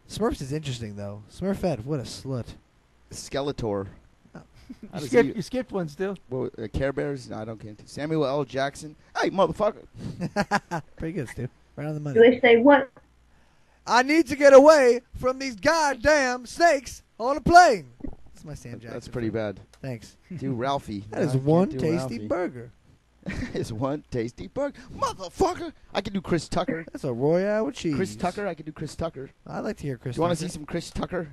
Speaker 3: Smurfs is interesting, though. Smurfette, what a slut.
Speaker 1: Skeletor.
Speaker 3: Oh.
Speaker 1: How does
Speaker 2: You skipped one still.
Speaker 1: Well, Care Bears? No, I don't get into Samuel L. Jackson. Hey, motherfucker.
Speaker 3: Pretty good, Stu. Right on the
Speaker 8: Do
Speaker 3: money.
Speaker 8: they say what?
Speaker 3: I need to get away from these goddamn snakes on a plane. That's my Sam Jackson.
Speaker 1: That's pretty bad.
Speaker 3: Thanks.
Speaker 1: Do Ralphie.
Speaker 3: That is
Speaker 1: No, I can't
Speaker 3: one
Speaker 1: do
Speaker 3: tasty
Speaker 1: Ralphie.
Speaker 3: burger.
Speaker 1: Is one tasty burger. Motherfucker. I can do Chris Tucker.
Speaker 3: That's a Royale with cheese.
Speaker 1: Chris Tucker. I can do Chris Tucker.
Speaker 3: I'd like to hear Chris
Speaker 1: Do you want to
Speaker 3: Tucker.
Speaker 1: see some Chris Tucker?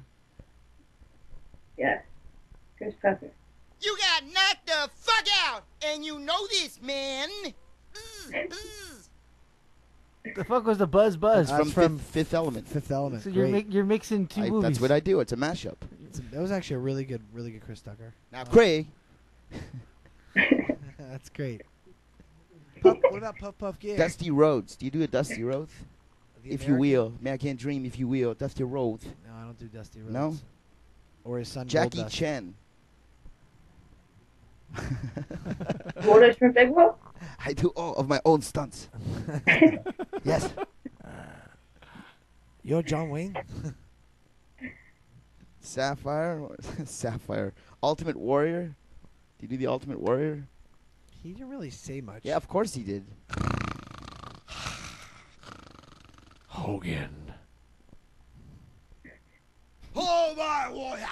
Speaker 8: Yes. Chris Tucker.
Speaker 5: You got knocked the fuck out, and you know this, man.
Speaker 2: The fuck was the Buzz Buzz?
Speaker 1: From
Speaker 3: from
Speaker 1: Fifth Element.
Speaker 3: Fifth Element.
Speaker 2: So you're
Speaker 3: Great.
Speaker 2: you're mixing two movies.
Speaker 1: That's what I do. It's a mashup.
Speaker 3: That was actually a really good Chris Tucker.
Speaker 1: Now, Craig.
Speaker 3: That's great. What about Puff Puff Gear?
Speaker 1: Dusty Rhodes. Do you do a Dusty Rhodes?
Speaker 3: The
Speaker 1: If you
Speaker 3: American?
Speaker 1: will. Man, I can't dream if you will. Dusty Rhodes.
Speaker 3: No, I don't do Dusty Rhodes.
Speaker 1: No?
Speaker 3: Or his son
Speaker 1: Jackie
Speaker 3: Goldust.
Speaker 1: Chan.
Speaker 8: Orders from Big Wolf?
Speaker 1: I do all of my own stunts. Yes.
Speaker 3: You're John Wayne?
Speaker 1: Sapphire. Sapphire. Ultimate Warrior. Do you do the Ultimate Warrior?
Speaker 3: He didn't really say much.
Speaker 1: Yeah, of course he did.
Speaker 3: Hogan.
Speaker 9: Oh, my warrior.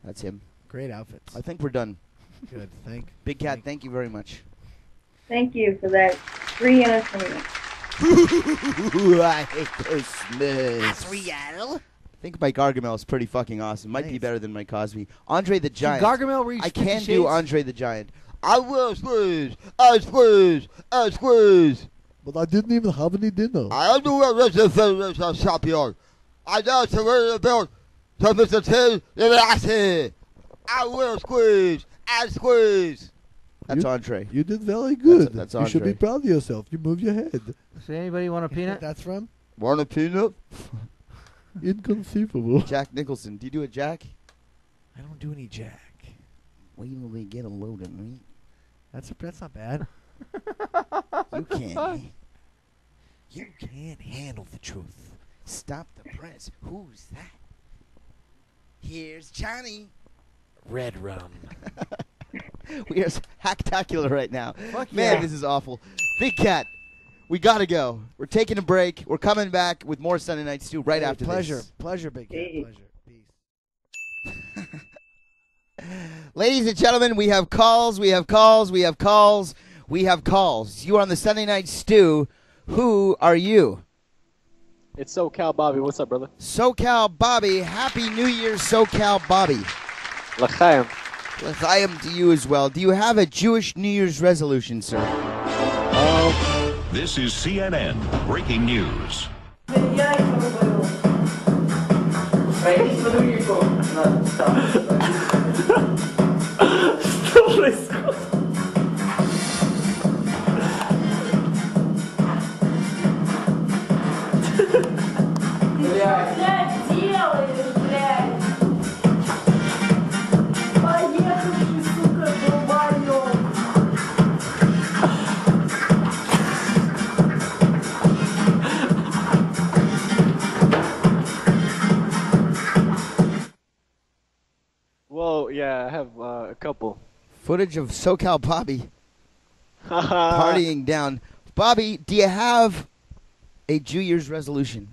Speaker 1: That's him.
Speaker 3: Great outfits.
Speaker 1: I think we're done.
Speaker 3: Good.
Speaker 1: Big Cat, thank you very much.
Speaker 8: Thank you for that free entertainment.
Speaker 1: Ooh, I hate those Smiths.
Speaker 9: Asriel.
Speaker 1: I think my Gargamel is pretty fucking awesome. Might be
Speaker 3: Thanks.
Speaker 1: better than my Cosby. Andre the Giant.
Speaker 2: Gargamel reached
Speaker 1: I
Speaker 2: 50
Speaker 1: can do
Speaker 2: Shades?
Speaker 1: Andre the Giant. I will squeeze. I squeeze. I squeeze.
Speaker 3: But I didn't even have any dinner.
Speaker 1: I am the resident champion. I know to win the belt. So Mr. T, I will squeeze. I squeeze. That's entree.
Speaker 3: You did very good.
Speaker 1: That's
Speaker 3: you should be
Speaker 1: entree.
Speaker 3: proud of yourself. You move your head.
Speaker 2: Does anybody want a peanut?
Speaker 3: That's from
Speaker 1: Want a peanut?
Speaker 3: Inconceivable.
Speaker 1: Jack Nicholson. Do you do a Jack?
Speaker 9: I don't do any jack.
Speaker 1: Wait till they get a load of meat.
Speaker 3: That's not bad.
Speaker 1: You can't.
Speaker 9: You can't handle the truth.
Speaker 1: Stop the press. Who's that? Here's Johnny.
Speaker 9: Red rum.
Speaker 1: We are hacktacular right now.
Speaker 2: Fuck
Speaker 1: Man,
Speaker 2: yeah.
Speaker 1: this is awful. Big Cat, we gotta go. We're taking a break. We're coming back with more Sunday Night Stew right after
Speaker 3: pleasure.
Speaker 1: this.
Speaker 3: Pleasure, Big Cat.
Speaker 8: Hey.
Speaker 3: Pleasure. Peace.
Speaker 1: Ladies and gentlemen, we have calls. We have calls. We have calls. We have calls. You are on the Sunday Night Stew. Who are you?
Speaker 10: It's SoCal Bobby. What's up, brother?
Speaker 1: SoCal Bobby. Happy New Year, SoCal Bobby.
Speaker 10: L'chaim.
Speaker 1: L'chaim to you as well. Do you have a Jewish New Year's resolution, sir?
Speaker 11: This is CNN Breaking News.
Speaker 10: Well, yeah, I have a couple.
Speaker 1: Footage of SoCal Bobby partying down. Bobby, do you have a New Year's resolution?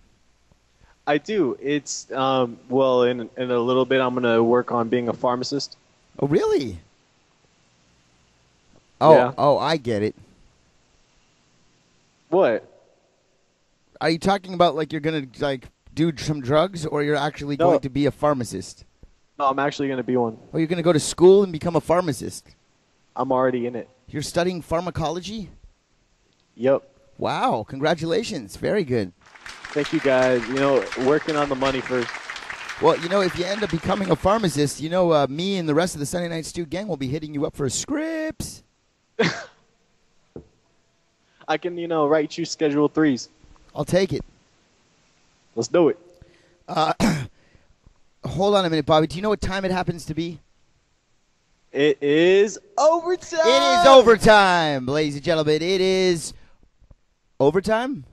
Speaker 10: I do. It's well, in a little bit, I'm gonna work on being a pharmacist.
Speaker 1: Oh, really? Oh,
Speaker 10: Yeah.
Speaker 1: oh, I get it.
Speaker 10: What?
Speaker 1: Are you talking about like you're gonna like do some drugs, or you're actually
Speaker 10: No.
Speaker 1: going to be a pharmacist?
Speaker 10: No, I'm actually gonna be one.
Speaker 1: Or you're gonna go to school and become a pharmacist?
Speaker 10: I'm already in it.
Speaker 1: You're studying pharmacology?
Speaker 10: Yep.
Speaker 1: Wow! Congratulations. Very good.
Speaker 10: Thank you, guys. You know, working on the money first.
Speaker 1: Well, you know, if you end up becoming a pharmacist, you know, me and the rest of the Sunday Night Stew gang will be hitting you up for scripts.
Speaker 10: I can, write you Schedule 3s.
Speaker 1: I'll take it.
Speaker 10: Let's do it.
Speaker 1: Hold on a minute, Bobby. Do you know what time it happens to be?
Speaker 10: It is overtime.
Speaker 1: It is overtime, ladies and gentlemen. It is overtime?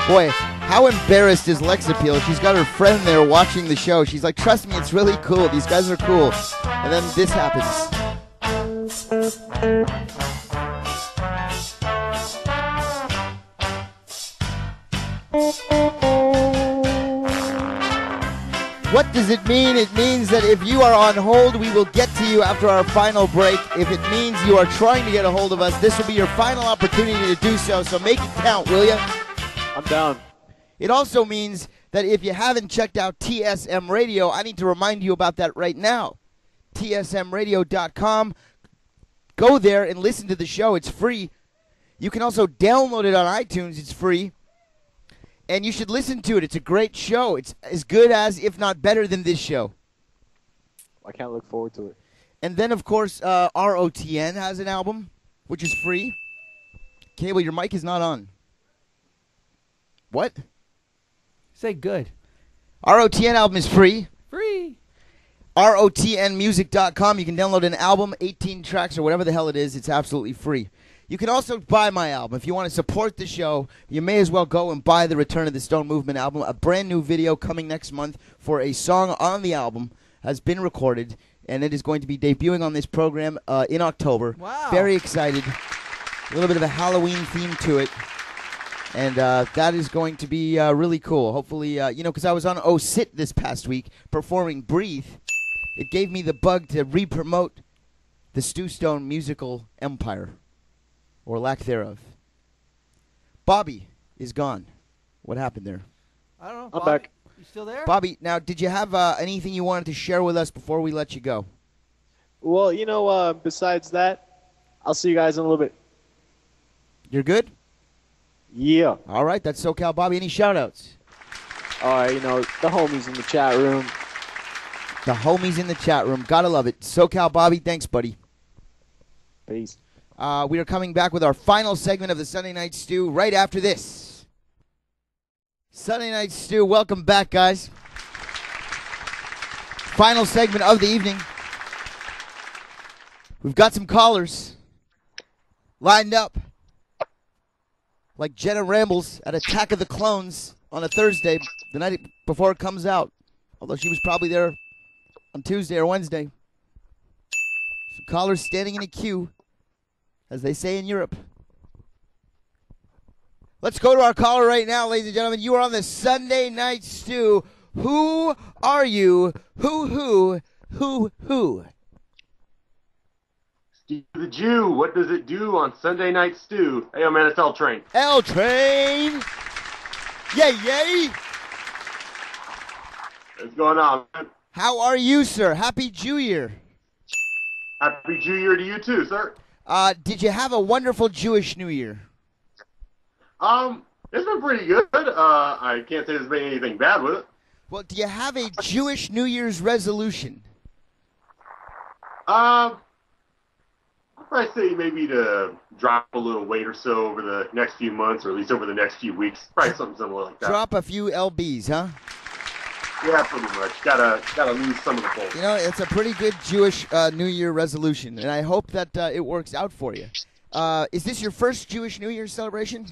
Speaker 1: Boy, how embarrassed is Lex Appeal? She's got her friend there watching the show. She's like, trust me, it's really cool. These guys are cool. And then this happens. What does it mean? It means that if you are on hold, we will get to you after our final break. If it means you are trying to get a hold of us, this will be your final opportunity to do so. So make it count, will you?
Speaker 10: I'm down.
Speaker 1: It also means that if you haven't checked out TSM Radio, I need to remind you about that right now. TSMradio.com. Go there and listen to the show. It's free. You can also download it on iTunes. It's free. And you should listen to it. It's a great show. It's as good as, if not better than this show.
Speaker 10: I can't look forward to it.
Speaker 1: And then, of course, ROTN has an album, which is free. Cable, your mic is not on. What?
Speaker 2: Say good.
Speaker 1: ROTN album is free.
Speaker 2: Free.
Speaker 1: ROTNmusic.com. You can download an album, 18 tracks or whatever the hell it is. It's absolutely free. You can also buy my album. If you want to support the show, you may as well go and buy the Return of the Stone Movement album. A brand new video coming next month for a song on the album has been recorded, and it is going to be debuting on this program in October.
Speaker 2: Wow.
Speaker 1: Very excited. A little bit of a Halloween theme to it. And that is going to be really cool. Hopefully, because I was on Oh Sit this past week performing Breathe. it gave me the bug to re-promote the Stu Stone musical empire, or lack thereof. Bobby is gone. What happened there?
Speaker 2: I don't know.
Speaker 10: I'm
Speaker 2: Bobby,
Speaker 10: back.
Speaker 2: You still there?
Speaker 1: Bobby, now, did you have anything you wanted to share with us before we let you go?
Speaker 10: Well, besides that, I'll see you guys in a little bit.
Speaker 1: You're good?
Speaker 10: Yeah.
Speaker 1: All right, that's SoCal Bobby. Any shout-outs?
Speaker 10: All right, the homies in the chat room.
Speaker 1: The homies in the chat room. Gotta love it. SoCal Bobby, thanks, buddy.
Speaker 10: Peace.
Speaker 1: We are coming back with our final segment of the Sunday Night Stew right after this. Sunday Night Stew, welcome back, guys. Final segment of the evening. We've got some callers lined up, like Jenna Rambles at Attack of the Clones on a Thursday, the night before it comes out. Although she was probably there on Tuesday or Wednesday. Some callers standing in a queue, as they say in Europe. Let's go to our caller right now, ladies and gentlemen. You are on the Sunday Night Stew. Who are you? Who?
Speaker 12: Steve the Jew, what does it do on Sunday Night Stew? Hey, man, it's L Train.
Speaker 1: L Train. Yay.
Speaker 12: What's going on, man?
Speaker 1: How are you, sir? Happy Jew Year.
Speaker 12: Happy Jew Year to you too, sir.
Speaker 1: Did you have a wonderful Jewish New Year?
Speaker 12: It's been pretty good. I can't say there's been anything bad with it.
Speaker 1: Well, do you have a Jewish New Year's resolution?
Speaker 12: I'd probably say maybe to drop a little weight or so over the next few months, or at least over the next few weeks. Probably something similar like that.
Speaker 1: Drop a few lbs, huh?
Speaker 12: Yeah, pretty much. Gotta lose some of the bulk.
Speaker 1: You know, it's a pretty good Jewish New Year resolution, and I hope that it works out for you. Is this your first Jewish New Year celebration?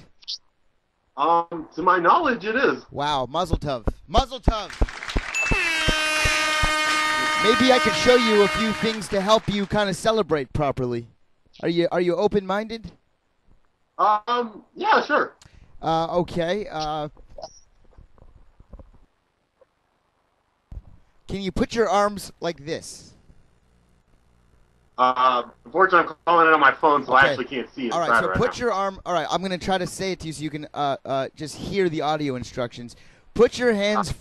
Speaker 12: To my knowledge, it is.
Speaker 1: Wow, Mazel Tov. Mazel Tov. Maybe I could show you a few things to help you kind of celebrate properly. Are you open-minded?
Speaker 12: Yeah, sure.
Speaker 1: Okay. Can you put your arms like this?
Speaker 12: Unfortunately, I'm calling it on my phone, so
Speaker 1: Okay.
Speaker 12: I actually can't see it.
Speaker 1: All right, so
Speaker 12: right
Speaker 1: put
Speaker 12: now.
Speaker 1: your arm. All right, I'm going to try to say it to you so you can just hear the audio instructions. Put your hands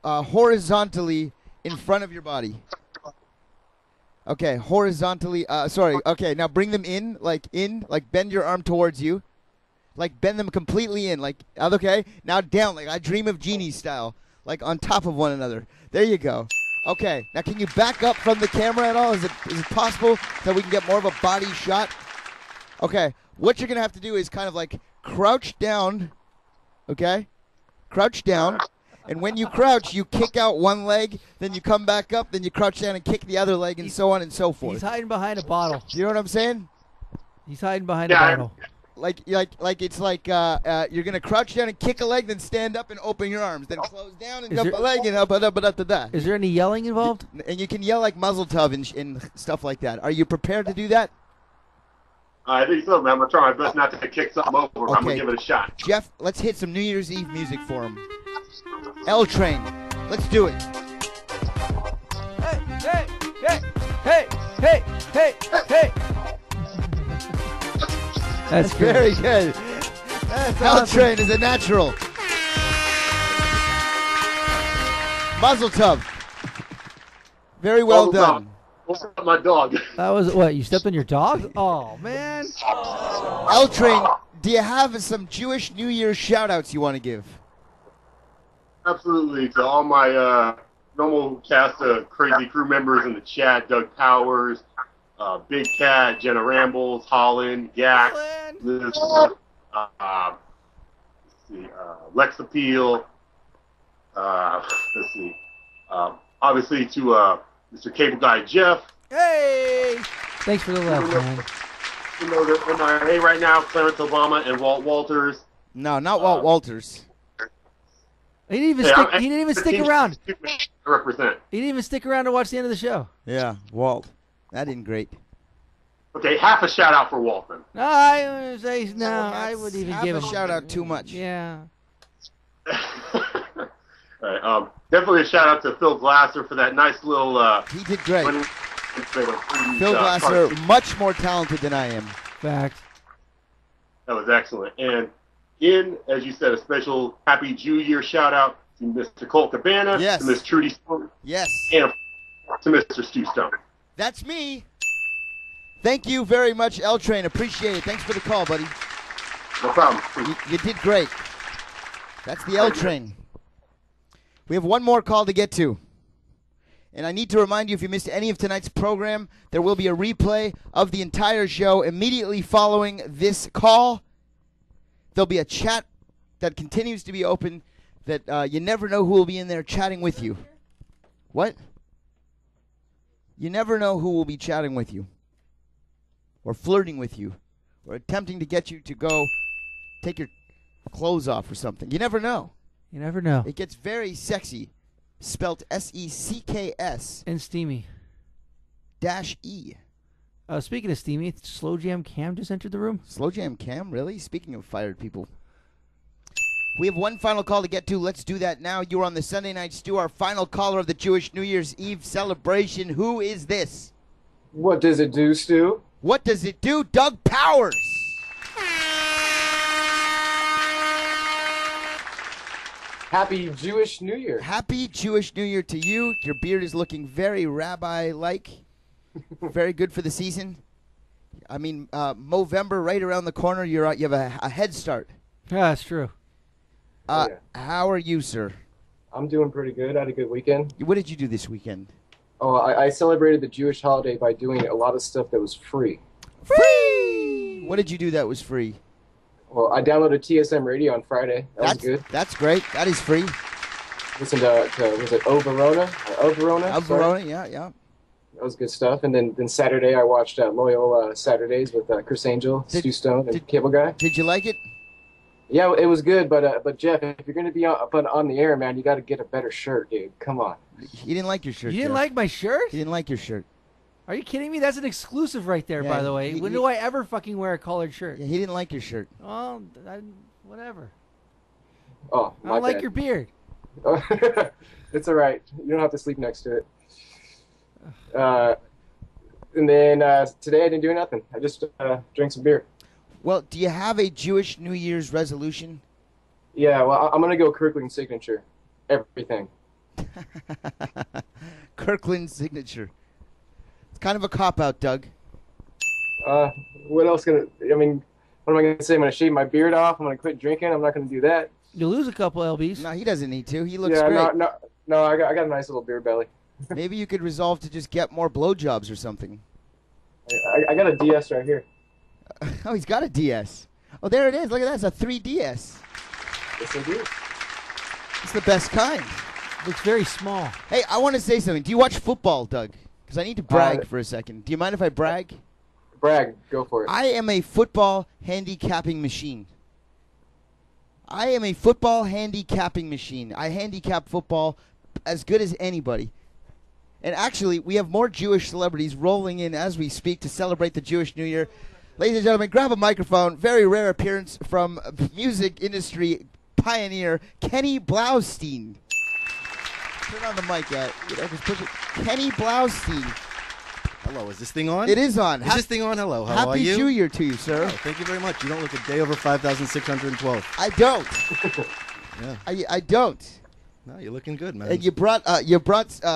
Speaker 1: horizontally in front of your body. Okay, horizontally. Sorry. Okay, now bring them in, like bend your arm towards you, like bend them completely in, like okay. Now down, like I Dream of Genie style, like on top of one another. There you go. Okay, now can you back up from the camera at all? Is it possible that we can get more of a body shot? Okay, what you're going to have to do is kind of like crouch down, okay? Crouch down, and when you crouch, you kick out one leg, then you come back up, then you crouch down and kick the other leg, and so on and so forth.
Speaker 2: He's hiding behind a bottle.
Speaker 1: You know what I'm saying?
Speaker 2: He's hiding behind a bottle.
Speaker 1: Like it's like you're gonna crouch down and kick a leg, then stand up and open your arms, then close down and jump a leg and up.
Speaker 2: Is there any yelling involved?
Speaker 1: And you can yell like Mazel Tov and stuff like that. Are you prepared to do that?
Speaker 12: I think so, man. I'm gonna try my best not to kick something over.
Speaker 1: Okay.
Speaker 12: I'm gonna give it a shot.
Speaker 1: Jeff, let's hit some New Year's Eve music for him. L Train, let's do it.
Speaker 2: Hey. That's
Speaker 1: very good. L Train is a natural. Mazel Tov. Very well done.
Speaker 12: What's up, my dog?
Speaker 2: That was what? You stepped on your dog? Oh man.
Speaker 1: L Train, do you have some Jewish New Year shout-outs you want to give?
Speaker 12: Absolutely. To all my normal cast of crazy crew members in the chat, Doug Powers, Big Cat, Jenna Rambles, Holland, Yak, Liz, Lex Appeal. Let's see. Obviously to Mr. Cable Guy Jeff.
Speaker 2: Hey! Thanks for the love, man.
Speaker 12: You know, they're MIA right now, Clarence Obama and Walt Walters.
Speaker 1: No, not Walt Walters.
Speaker 2: He didn't even stick around.
Speaker 12: Represent.
Speaker 2: He didn't even stick around to watch the end of the show.
Speaker 1: Yeah, Walt. That didn't great.
Speaker 12: Okay, half a shout out for Walt then.
Speaker 2: I would say no. I would even
Speaker 1: Half
Speaker 2: give
Speaker 1: a
Speaker 2: him
Speaker 1: shout out too much.
Speaker 2: Yeah.
Speaker 12: All right. Definitely a shout out to Phil Glasser for that nice little.
Speaker 1: He did great.
Speaker 12: Phil
Speaker 1: Phil Glasser, much more talented than I am.
Speaker 2: Facts.
Speaker 12: That was excellent. And as you said, a special Happy Jew Year shout out to Mr. Colt Cabana,
Speaker 1: Yes.
Speaker 12: to Miss Trudy Stone,
Speaker 1: Yes.
Speaker 12: and to Mr. Stu Stone.
Speaker 1: That's me. Thank you very much, L Train. Appreciate it. Thanks for the call, buddy.
Speaker 12: No problem.
Speaker 1: You did great. That's the L Train. We have one more call to get to. And I need to remind you, if you missed any of tonight's program, there will be a replay of the entire show immediately following this call. There'll be a chat that continues to be open that you never know who will be in there chatting with you. What? You never know who will be chatting with you or flirting with you or attempting to get you to go take your clothes off or something. You never know.
Speaker 2: You never know.
Speaker 1: It gets very sexy. Spelt S-E-C-K-S.
Speaker 2: And steamy.
Speaker 1: -E.
Speaker 2: Speaking of steamy, Slow Jam Cam just entered the room.
Speaker 1: Slow Jam Cam, really? Speaking of fired people. We have one final call to get to. Let's do that now. You're on the Sunday Night Stu, our final caller of the Jewish New Year's Eve celebration. Who is this?
Speaker 13: What does it do, Stu?
Speaker 1: What does it do? Doug Powers.
Speaker 13: Happy Jewish New Year.
Speaker 1: Happy Jewish New Year to you. Your beard is looking very rabbi-like. Very good for the season. I mean, Movember right around the corner. You have a head start.
Speaker 2: Yeah, that's true.
Speaker 1: How are you, sir?
Speaker 13: I'm doing pretty good. I had a good weekend.
Speaker 1: What did you do this weekend?
Speaker 13: Oh, I celebrated the Jewish holiday by doing a lot of stuff that was free.
Speaker 1: Free! What did you do that was free?
Speaker 13: Well, I downloaded TSM Radio on Friday. That was good.
Speaker 1: That's great. That is free.
Speaker 13: Listened to was it O Verona? O Verona?
Speaker 1: O Verona, yeah.
Speaker 13: That was good stuff. And then Saturday I watched Loyal Saturdays with Chris Angel, Stu Stone, and Cable Guy.
Speaker 1: Did you like it?
Speaker 13: Yeah, it was good. But Jeff, if you're going to be on the air, man, you got to get a better shirt, dude. Come on.
Speaker 1: He didn't like your shirt.
Speaker 2: You didn't
Speaker 1: Jeff.
Speaker 2: like my shirt?
Speaker 1: He didn't like your shirt.
Speaker 2: Are you kidding me? That's an exclusive right there,
Speaker 1: Yeah,
Speaker 2: by the way. When do I ever fucking wear a collared shirt?
Speaker 1: Yeah, he didn't like your shirt.
Speaker 2: Well, whatever.
Speaker 13: Oh,
Speaker 2: I don't like your beard.
Speaker 13: It's all right. You don't have to sleep next to it. And then today I didn't do nothing. I just drank some beer.
Speaker 1: Well, do you have a Jewish New Year's resolution?
Speaker 13: Yeah, well, I'm going to go Kirkland signature. Everything.
Speaker 1: Kirkland signature. It's kind of a cop-out, Doug.
Speaker 13: What else what am I going to say? I'm going to shave my beard off. I'm going to quit drinking. I'm not going to do that.
Speaker 2: You'll lose a couple LBs.
Speaker 1: No, he doesn't need to. He looks
Speaker 13: yeah,
Speaker 1: great.
Speaker 13: No, I got a nice little beer belly.
Speaker 1: Maybe you could resolve to just get more blowjobs or something.
Speaker 13: I got a DS right here.
Speaker 1: Oh, he's got a DS. Oh, there it is. Look at that. It's a 3DS.
Speaker 13: Yes, I do.
Speaker 1: It's the best kind.
Speaker 2: Looks very small.
Speaker 1: Hey, I want to say something. Do you watch football, Doug? Because I need to brag for a second. Do you mind if I brag?
Speaker 13: Brag. Go for it.
Speaker 1: I am a football handicapping machine. I am a football handicapping machine. I handicap football as good as anybody. And actually, we have more Jewish celebrities rolling in as we speak to celebrate the Jewish New Year. Ladies and gentlemen, grab a microphone. Very rare appearance from music industry pioneer Kenny Blaustein. Turn on the mic, just push it. Kenny Blaustein.
Speaker 14: Hello, is this thing on?
Speaker 1: It is on.
Speaker 14: Is this thing on? Hello, how are you?
Speaker 1: Happy Jew Year to you, sir.
Speaker 14: Oh, thank you very much. You don't look a day over 5,612.
Speaker 1: I don't.
Speaker 14: Yeah.
Speaker 1: I don't.
Speaker 14: No, you're looking good, man.
Speaker 1: And you brought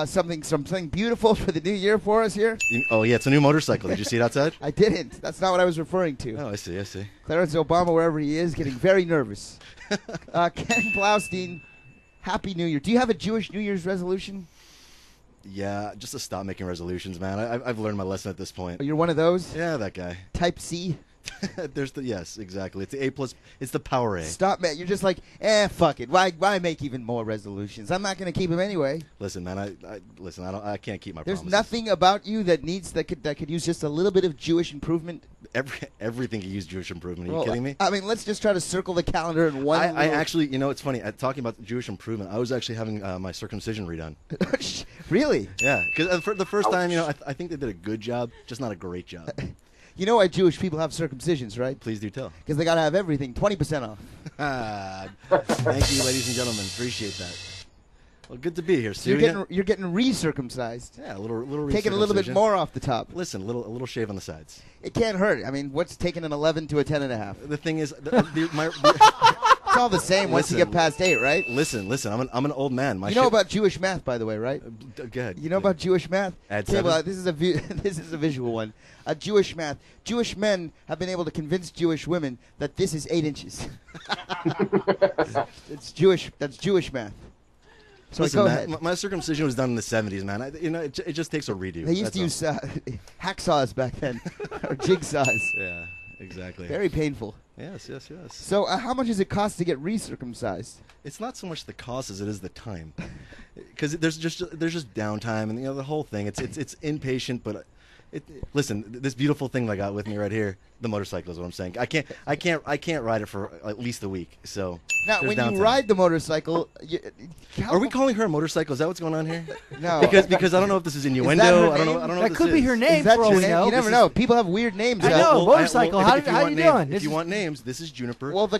Speaker 1: something beautiful for the new year for us here.
Speaker 14: Oh yeah, it's a new motorcycle. Did you see it outside?
Speaker 1: I didn't. That's not what I was referring to.
Speaker 14: Oh, I see.
Speaker 1: Clarence Obama, wherever he is, getting very nervous. Ken Blaustein, Happy New Year. Do you have a Jewish New Year's resolution?
Speaker 14: Yeah, just to stop making resolutions, man. I've learned my lesson at this point.
Speaker 1: Oh, you're one of those?
Speaker 14: Yeah, that guy.
Speaker 1: Type C?
Speaker 14: Yes, exactly. It's the A+. It's the power A.
Speaker 1: Stop, man. You're just like, fuck it. Why make even more resolutions? I'm not going to keep them anyway.
Speaker 14: Listen, man. I can't keep my
Speaker 1: There's
Speaker 14: promises.
Speaker 1: nothing about you that could use just a little bit of Jewish improvement.
Speaker 14: Everything can use Jewish improvement. Are you
Speaker 1: Well,
Speaker 14: kidding me?
Speaker 1: I mean, let's just try to circle the calendar in one.
Speaker 14: I actually, it's funny. Talking about Jewish improvement, I was actually having my circumcision redone.
Speaker 1: Really?
Speaker 14: Yeah, because for the first time, I think they did a good job, just not a great job.
Speaker 1: You know why Jewish people have circumcisions, right?
Speaker 14: Please do tell.
Speaker 1: Because they got to have everything 20% off.
Speaker 14: Thank you, ladies and gentlemen. Appreciate that. Well, good to be here,
Speaker 1: So you're getting re-circumcised.
Speaker 14: Yeah, a little
Speaker 1: taking a little bit
Speaker 14: recircumcision.
Speaker 1: more off the top.
Speaker 14: Listen, a little shave on the sides.
Speaker 1: It can't hurt. I mean, what's taking an 11 to a 10.5?
Speaker 14: The thing is,
Speaker 1: It's all the same once you get past 8, right?
Speaker 14: Listen. I'm an old man.
Speaker 1: You know about Jewish math, by the way, right?
Speaker 14: Go ahead.
Speaker 1: You know about Jewish math?
Speaker 14: Add
Speaker 1: Okay, well,
Speaker 14: 7.
Speaker 1: this is a this is a visual one. Jewish math. Jewish men have been able to convince Jewish women that this is 8 inches. It's Jewish. That's Jewish math. So
Speaker 14: Listen,
Speaker 1: go
Speaker 14: man,
Speaker 1: ahead.
Speaker 14: my circumcision was done in the 70s, man. It just takes a redo.
Speaker 1: They used to use hacksaws back then, or jigsaws.
Speaker 14: Yeah, exactly.
Speaker 1: Very painful.
Speaker 14: Yes.
Speaker 1: So how much does it cost to get re-circumcised?
Speaker 14: It's not so much the cost as it is the time, because there's just downtime and the whole thing. It's inpatient, but listen, this beautiful thing I got with me right here, the motorcycle is what I'm saying. I can't ride it for at least a week. So
Speaker 1: Now,
Speaker 14: there's
Speaker 1: when
Speaker 14: downtime.
Speaker 1: you ride the motorcycle,
Speaker 14: Are we calling her a motorcycle? Is that what's going on here?
Speaker 1: No,
Speaker 14: because I don't know if this is innuendo. I don't know.
Speaker 2: That could be her name
Speaker 1: Is that
Speaker 2: for all
Speaker 1: your
Speaker 2: we
Speaker 1: name?
Speaker 2: know.
Speaker 1: You never know. People have weird names.
Speaker 2: I know, motorcycle. How you doing?
Speaker 14: If you want names, this is Juniper.
Speaker 1: Well, the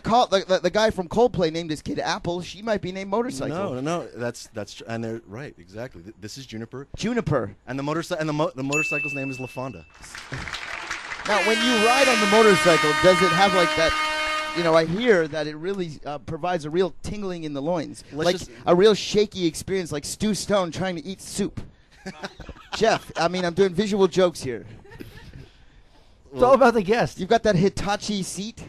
Speaker 1: guy from Coldplay named his kid Apple. She might be named Motorcycle.
Speaker 14: No, that's and they're right, exactly. This is Juniper.
Speaker 1: Juniper.
Speaker 14: And the motorcycle's name is LaFonda.
Speaker 1: Now, when you ride on the motorcycle, does it have like that? You know, I hear that it really provides a real tingling in the loins, a real shaky experience, like Stu Stone trying to eat soup. Jeff, I mean, I'm doing visual jokes here.
Speaker 2: It's all about the guest.
Speaker 1: You've got that Hitachi seat.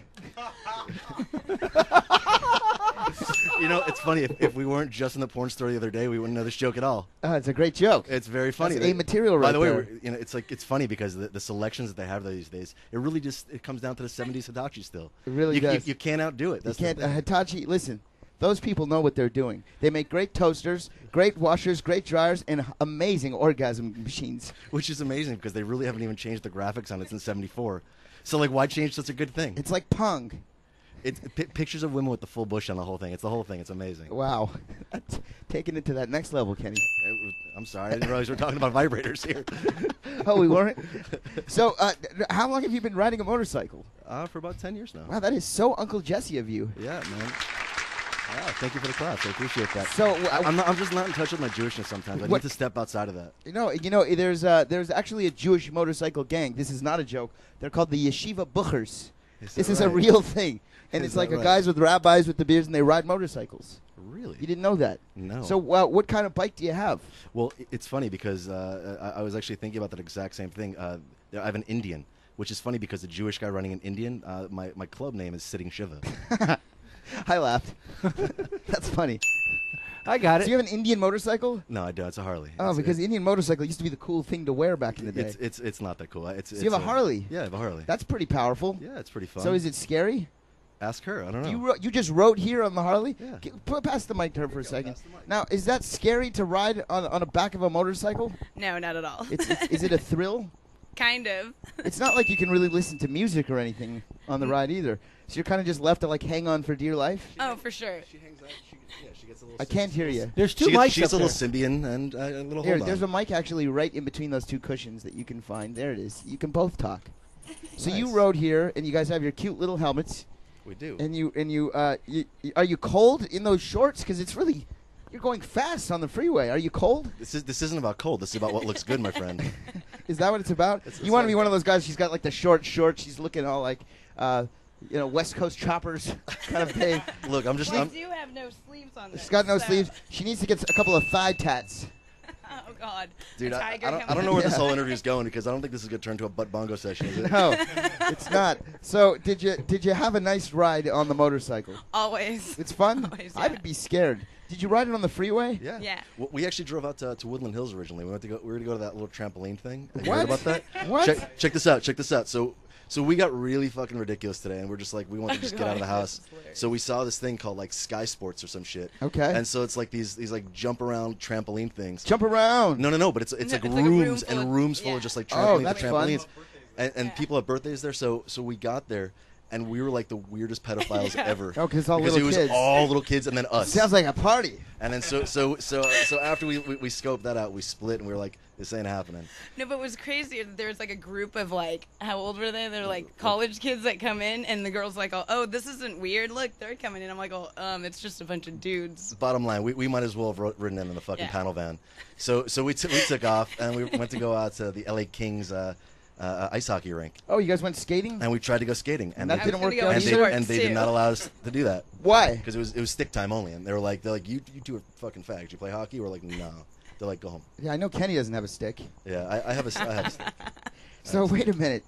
Speaker 14: You know, it's funny. If we weren't just in the porn store the other day, we wouldn't know this joke at all.
Speaker 1: It's a great joke.
Speaker 14: It's very funny.
Speaker 1: That's material right
Speaker 14: By the way,
Speaker 1: there.
Speaker 14: it's funny because the selections that they have these days, it comes down to the 70s Hitachi still.
Speaker 1: It really does.
Speaker 14: You can't outdo it. That's
Speaker 1: You can't.
Speaker 14: the thing.
Speaker 1: Hitachi, listen, those people know what they're doing. They make great toasters, great washers, great dryers, and amazing orgasm machines.
Speaker 14: Which is amazing because they really haven't even changed the graphics on it since '74. So why change such a good thing?
Speaker 1: It's like Pong.
Speaker 14: It's pictures of women with the full bush on the whole thing. It's the whole thing. It's amazing.
Speaker 1: Wow. Taking it to that next level, Kenny.
Speaker 14: I'm sorry. I didn't realize we were talking about vibrators here.
Speaker 1: Oh, we weren't? So, how long have you been riding a motorcycle?
Speaker 14: For about 10 years now.
Speaker 1: Wow, that is so Uncle Jesse of you.
Speaker 14: Yeah, man. Wow, thank you for the claps. I appreciate that.
Speaker 1: So,
Speaker 14: I'm just not in touch with my Jewishness sometimes. I need to step outside of that.
Speaker 1: You know, there's actually a Jewish motorcycle gang. This is not a joke. They're called the Yeshiva Buchers. This is a real thing. And it's like guys with rabbis with the beards, and they ride motorcycles.
Speaker 14: Really?
Speaker 1: You didn't know that?
Speaker 14: No.
Speaker 1: So what kind of bike do you have?
Speaker 14: Well, it's funny because I was actually thinking about that exact same thing. I have an Indian, which is funny because the Jewish guy running an Indian, my club name is Sitting Shiva.
Speaker 1: I laughed. That's funny.
Speaker 2: I got it.
Speaker 1: Do you have an Indian motorcycle?
Speaker 14: No, I don't. It's a Harley.
Speaker 1: Oh, because the Indian motorcycle used to be the cool thing to wear back in the day.
Speaker 14: It's not that cool.
Speaker 1: So you have a Harley?
Speaker 14: Yeah, I have a Harley.
Speaker 1: That's pretty powerful.
Speaker 14: Yeah, it's pretty fun.
Speaker 1: So is it scary?
Speaker 14: Ask her. I don't know.
Speaker 1: You just rode here on the Harley?
Speaker 14: Yeah.
Speaker 1: Put past the mic to her for a second. Now, is that scary to ride on the back of a motorcycle?
Speaker 15: No, not at all.
Speaker 1: Is it a thrill?
Speaker 15: Kind of.
Speaker 1: It's not like you can really listen to music or anything on the ride either. So you're kind of just left to hang on for dear life?
Speaker 15: Oh, for sure.
Speaker 14: She hangs out. She gets a little.
Speaker 1: I can't hear you.
Speaker 2: There's two mics
Speaker 14: She gets a
Speaker 2: up
Speaker 14: little
Speaker 2: there.
Speaker 14: Symbian and a little
Speaker 1: Here,
Speaker 14: hold on.
Speaker 1: there's a mic actually right in between those two cushions that you can find. There it is. You can both talk. So you rode here, and you guys have your cute little helmets.
Speaker 14: We do.
Speaker 1: And are you cold in those shorts? Because it's really, you're going fast on the freeway. Are you cold?
Speaker 14: This isn't about cold. This is about what looks good, my friend.
Speaker 1: Is that what it's about? You want to be one of those guys? She's got the short shorts. She's looking all West Coast choppers kind of thing.
Speaker 14: Look, I'm just.
Speaker 15: I do have no sleeves on this.
Speaker 1: She's got no
Speaker 15: so-
Speaker 1: sleeves. She needs to get a couple of thigh tats.
Speaker 15: Oh God.
Speaker 14: Dude,
Speaker 15: A
Speaker 14: I
Speaker 15: tiger
Speaker 14: don't know where this
Speaker 1: Yeah.
Speaker 14: whole interview is going because I don't think this is going to turn to a butt bongo session, is it?
Speaker 1: No, it's not. So did you have a nice ride on the motorcycle?
Speaker 15: Always.
Speaker 1: It's fun?
Speaker 15: Always,
Speaker 1: I would be scared. Did you ride it on the freeway?
Speaker 14: Yeah.
Speaker 15: Yeah.
Speaker 14: Well, we actually drove out to Woodland Hills originally. We were going to go to that little trampoline thing. Have you
Speaker 1: What?
Speaker 14: heard about that?
Speaker 1: What?
Speaker 14: Check this out. Check this out. So we got really fucking ridiculous today, and we're just we want to just get out of the house. So we saw this thing called Sky Sports or some shit.
Speaker 1: Okay.
Speaker 14: And so it's these jump around trampoline things.
Speaker 1: Jump around.
Speaker 14: No, but it's like
Speaker 15: a
Speaker 14: rooms
Speaker 15: room full
Speaker 14: and
Speaker 15: of-
Speaker 14: rooms full
Speaker 15: yeah.
Speaker 14: of just
Speaker 1: Oh,
Speaker 14: trampolines
Speaker 1: that's
Speaker 14: and
Speaker 1: fun.
Speaker 14: trampolines. And people have birthdays there, so we got there. and we were like the weirdest pedophiles ever.
Speaker 1: Oh, 'cause it's all
Speaker 14: because
Speaker 1: little
Speaker 14: it was
Speaker 1: kids.
Speaker 14: all little kids and then us.
Speaker 1: Sounds like a party.
Speaker 14: And then so after we scoped that out, we split and we were like, this ain't happening.
Speaker 15: No, but what's crazy is there's like a group of like, how old were they? They're like college kids that come in, and the girl's like, oh, this isn't weird. Look, they're coming in. I'm like, it's just a bunch of dudes.
Speaker 14: Bottom line, we might as well have ridden in the fucking panel van. So we took off and we went to go out to the LA Kings ice hockey rink.
Speaker 1: Oh, you guys went skating?
Speaker 14: And we tried to go skating,
Speaker 1: And that didn't work out
Speaker 14: and
Speaker 1: either?
Speaker 14: they did not allow us to do that.
Speaker 1: Why?
Speaker 14: Because it was stick time only, and they're like, you two are fucking fags. You play hockey? We're like, no. They're like, go home.
Speaker 1: Yeah, I know Kenny doesn't have a stick.
Speaker 14: Yeah, I have a stick.
Speaker 1: So wait a minute.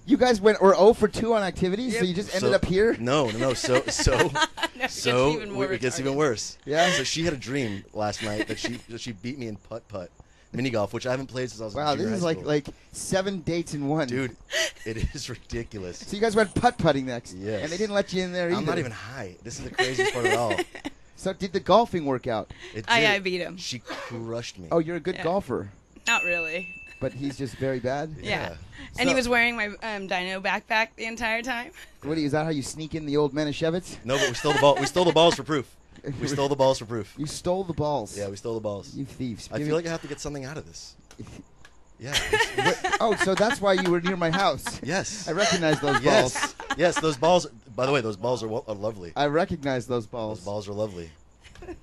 Speaker 1: You guys were 0 for 2 on activities, so you just ended up here?
Speaker 14: No. So it gets even worse.
Speaker 1: Yeah.
Speaker 14: So she had a dream last night that she beat me in putt mini golf, which I haven't played since I was in
Speaker 1: Wow,
Speaker 14: junior
Speaker 1: this is
Speaker 14: high school.
Speaker 1: like 7 dates in one.
Speaker 14: Dude, it is ridiculous.
Speaker 1: So you guys went putt-putting next.
Speaker 14: Yes.
Speaker 1: And they didn't let you in there either.
Speaker 14: I'm not even high. This is the craziest part of it all.
Speaker 1: So did the golfing work out?
Speaker 15: I beat him.
Speaker 14: She crushed me.
Speaker 1: Oh, you're a good golfer.
Speaker 15: Not really.
Speaker 1: But he's just very bad?
Speaker 15: Yeah. And he was wearing my dino backpack the entire time.
Speaker 1: What is that how you sneak in the old Manischewitz?
Speaker 14: No, but we stole the ball. We stole the balls for proof. We stole the balls for proof.
Speaker 1: You stole the balls?
Speaker 14: Yeah, we stole the balls.
Speaker 1: You thieves.
Speaker 14: I feel like I have to get something out of this. Yeah.
Speaker 1: Oh, so that's why you were near my house.
Speaker 14: Yes.
Speaker 1: I recognize those balls.
Speaker 14: Yes, those balls. By the way, those balls are lovely.
Speaker 1: I recognize those balls.
Speaker 14: Those balls are lovely.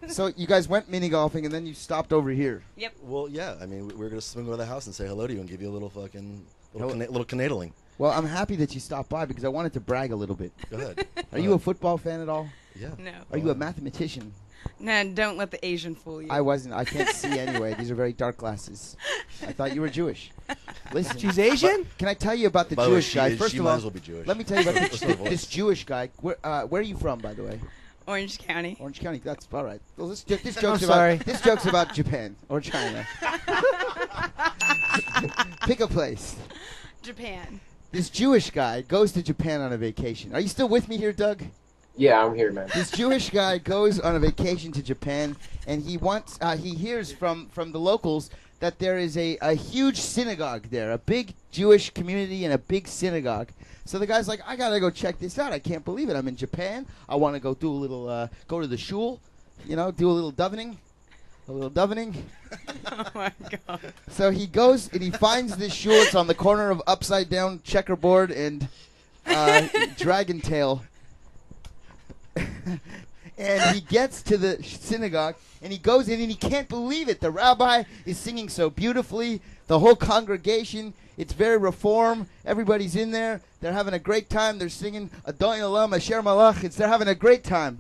Speaker 1: So you guys went mini golfing and then you stopped over here.
Speaker 15: Yep.
Speaker 14: Well, yeah. I mean, we were gonna swing over the house and say hello to you and give you a little fucking little canoodling.
Speaker 1: Well, I'm happy that you stopped by because I wanted to brag a little bit.
Speaker 14: Go ahead.
Speaker 1: Are you a football fan at all?
Speaker 14: Yeah.
Speaker 15: No.
Speaker 1: Are you a mathematician?
Speaker 15: No, don't let the Asian fool you.
Speaker 1: I wasn't. I can't see anyway. These are very dark glasses. I thought you were Jewish. Listen,
Speaker 2: She's Asian?
Speaker 1: Can I tell you about the
Speaker 14: By the way,
Speaker 1: Jewish guy? First
Speaker 14: she
Speaker 1: of
Speaker 14: might
Speaker 1: all,
Speaker 14: as well be Jewish.
Speaker 1: let me tell you about
Speaker 14: Listen to her
Speaker 1: this
Speaker 14: voice.
Speaker 1: Jewish guy. Where are you from, by the way?
Speaker 15: Orange County.
Speaker 1: Orange County. That's all right. Well, this
Speaker 2: I'm
Speaker 1: joke's
Speaker 2: sorry.
Speaker 1: about this joke's about Japan or China. Pick a place.
Speaker 15: Japan.
Speaker 1: This Jewish guy goes to Japan on a vacation. Are you still with me here, Doug?
Speaker 13: Yeah, I'm here, man.
Speaker 1: This Jewish guy goes on a vacation to Japan, and he hears from the locals that there is a huge synagogue there, a big Jewish community and a big synagogue. So the guy's like, I gotta go check this out. I can't believe it. I'm in Japan. I want to go do a little, go to the shul, do a little davening.
Speaker 15: Oh my god.
Speaker 1: So he goes and he finds this shul. It's on the corner of upside down checkerboard and dragon tail. And he gets to the synagogue and he goes in and he can't believe it. The rabbi is singing so beautifully. The whole congregation, it's very reform. Everybody's in there. They're having a great time. They're singing Adonai Olam Asher Malach. They're having a great time.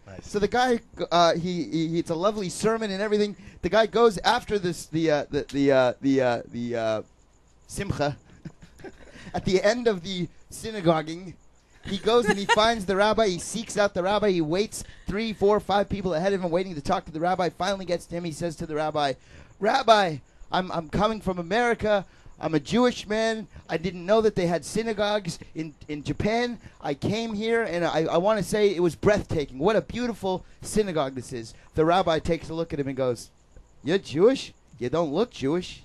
Speaker 14: Nice.
Speaker 1: So the guy, it's a lovely sermon and everything. The guy goes after this, the simcha. At the end of the synagoguing, he goes and he finds the rabbi. He seeks out the rabbi. He waits 3, 4, 5 people ahead of him waiting to talk to the rabbi. Finally gets to him. He says to the rabbi, Rabbi, I'm coming from America. I'm a Jewish man. I didn't know that they had synagogues in Japan. I came here, and I want to say it was breathtaking. What a beautiful synagogue this is. The rabbi takes a look at him and goes, You're Jewish? You don't look Jewish.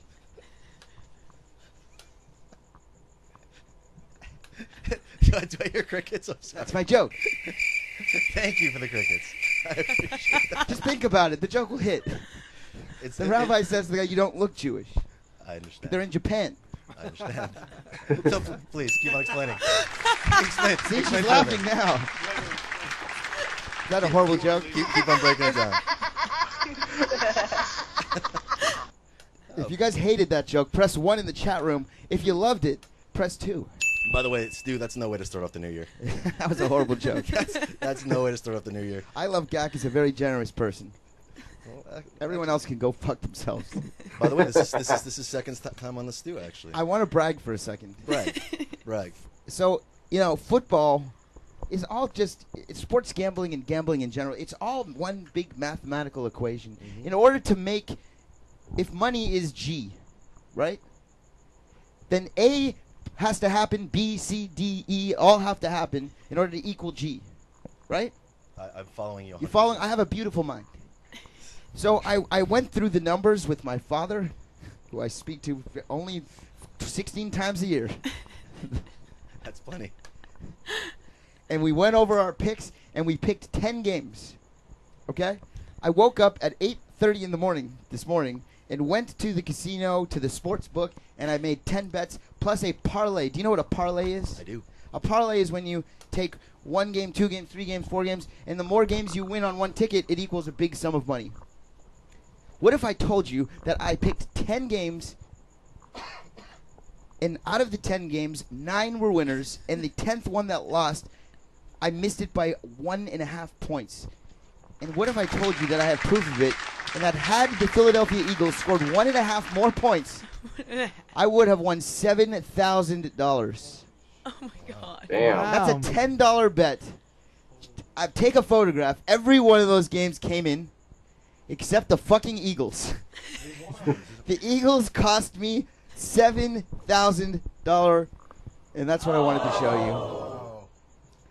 Speaker 14: Do I hear crickets? I'm sorry.
Speaker 1: That's my joke.
Speaker 14: Thank you for the crickets. I appreciate that.
Speaker 1: Just think about it. The joke will hit. The rabbi says to the guy, You don't look Jewish.
Speaker 14: I understand.
Speaker 1: They're in Japan.
Speaker 14: I understand. So please keep on explaining. Explain.
Speaker 1: See,
Speaker 14: explain
Speaker 1: she's
Speaker 14: further.
Speaker 1: laughing now. Is that a horrible joke?
Speaker 14: Keep on breaking it down.
Speaker 1: If you guys hated that joke, press 1 in the chat room. If you loved it, press 2.
Speaker 14: By the way, Stu, that's no way to start off the new year.
Speaker 1: That was a horrible joke.
Speaker 14: That's no way to start off the new year.
Speaker 1: I love Gak as a very generous person. Everyone else can go fuck themselves.
Speaker 14: By the way, this is second time on the Stu, actually.
Speaker 1: I want to brag for a second.
Speaker 14: Brag.
Speaker 1: So, football is all just it's sports gambling and gambling in general. It's all one big mathematical equation.
Speaker 14: Mm-hmm.
Speaker 1: In order to make, if money is G, right? Then A has to happen, B, C, D, E, all have to happen in order to equal G, right?
Speaker 14: I'm following you.
Speaker 1: You following? I have a beautiful mind. So I went through the numbers with my father, who I speak to only 16 times a year.
Speaker 14: That's plenty.
Speaker 1: and we went over our picks, and we picked 10 games. Okay? I woke up at 8:30 in the morning this morning and went to the casino, to the sports book, and I made 10 bets plus a parlay. Do you know what a parlay is?
Speaker 14: I do.
Speaker 1: A parlay is when you take 1 game, 2 games, 3 games, 4 games, and the more games you win on one ticket, it equals a big sum of money. What if I told you that I picked 10 games, and out of the 10 games, 9 were winners, and the 10th one that lost, I missed it by 1.5 points. And what if I told you that I have proof of it, and that had the Philadelphia Eagles scored 1.5 more points, I would have won $7,000.
Speaker 15: Oh my god.
Speaker 13: Damn.
Speaker 1: That's a $10 bet. I take a photograph. Every one of those games came in, except the fucking Eagles. The Eagles cost me $7,000, and that's what I wanted to show you.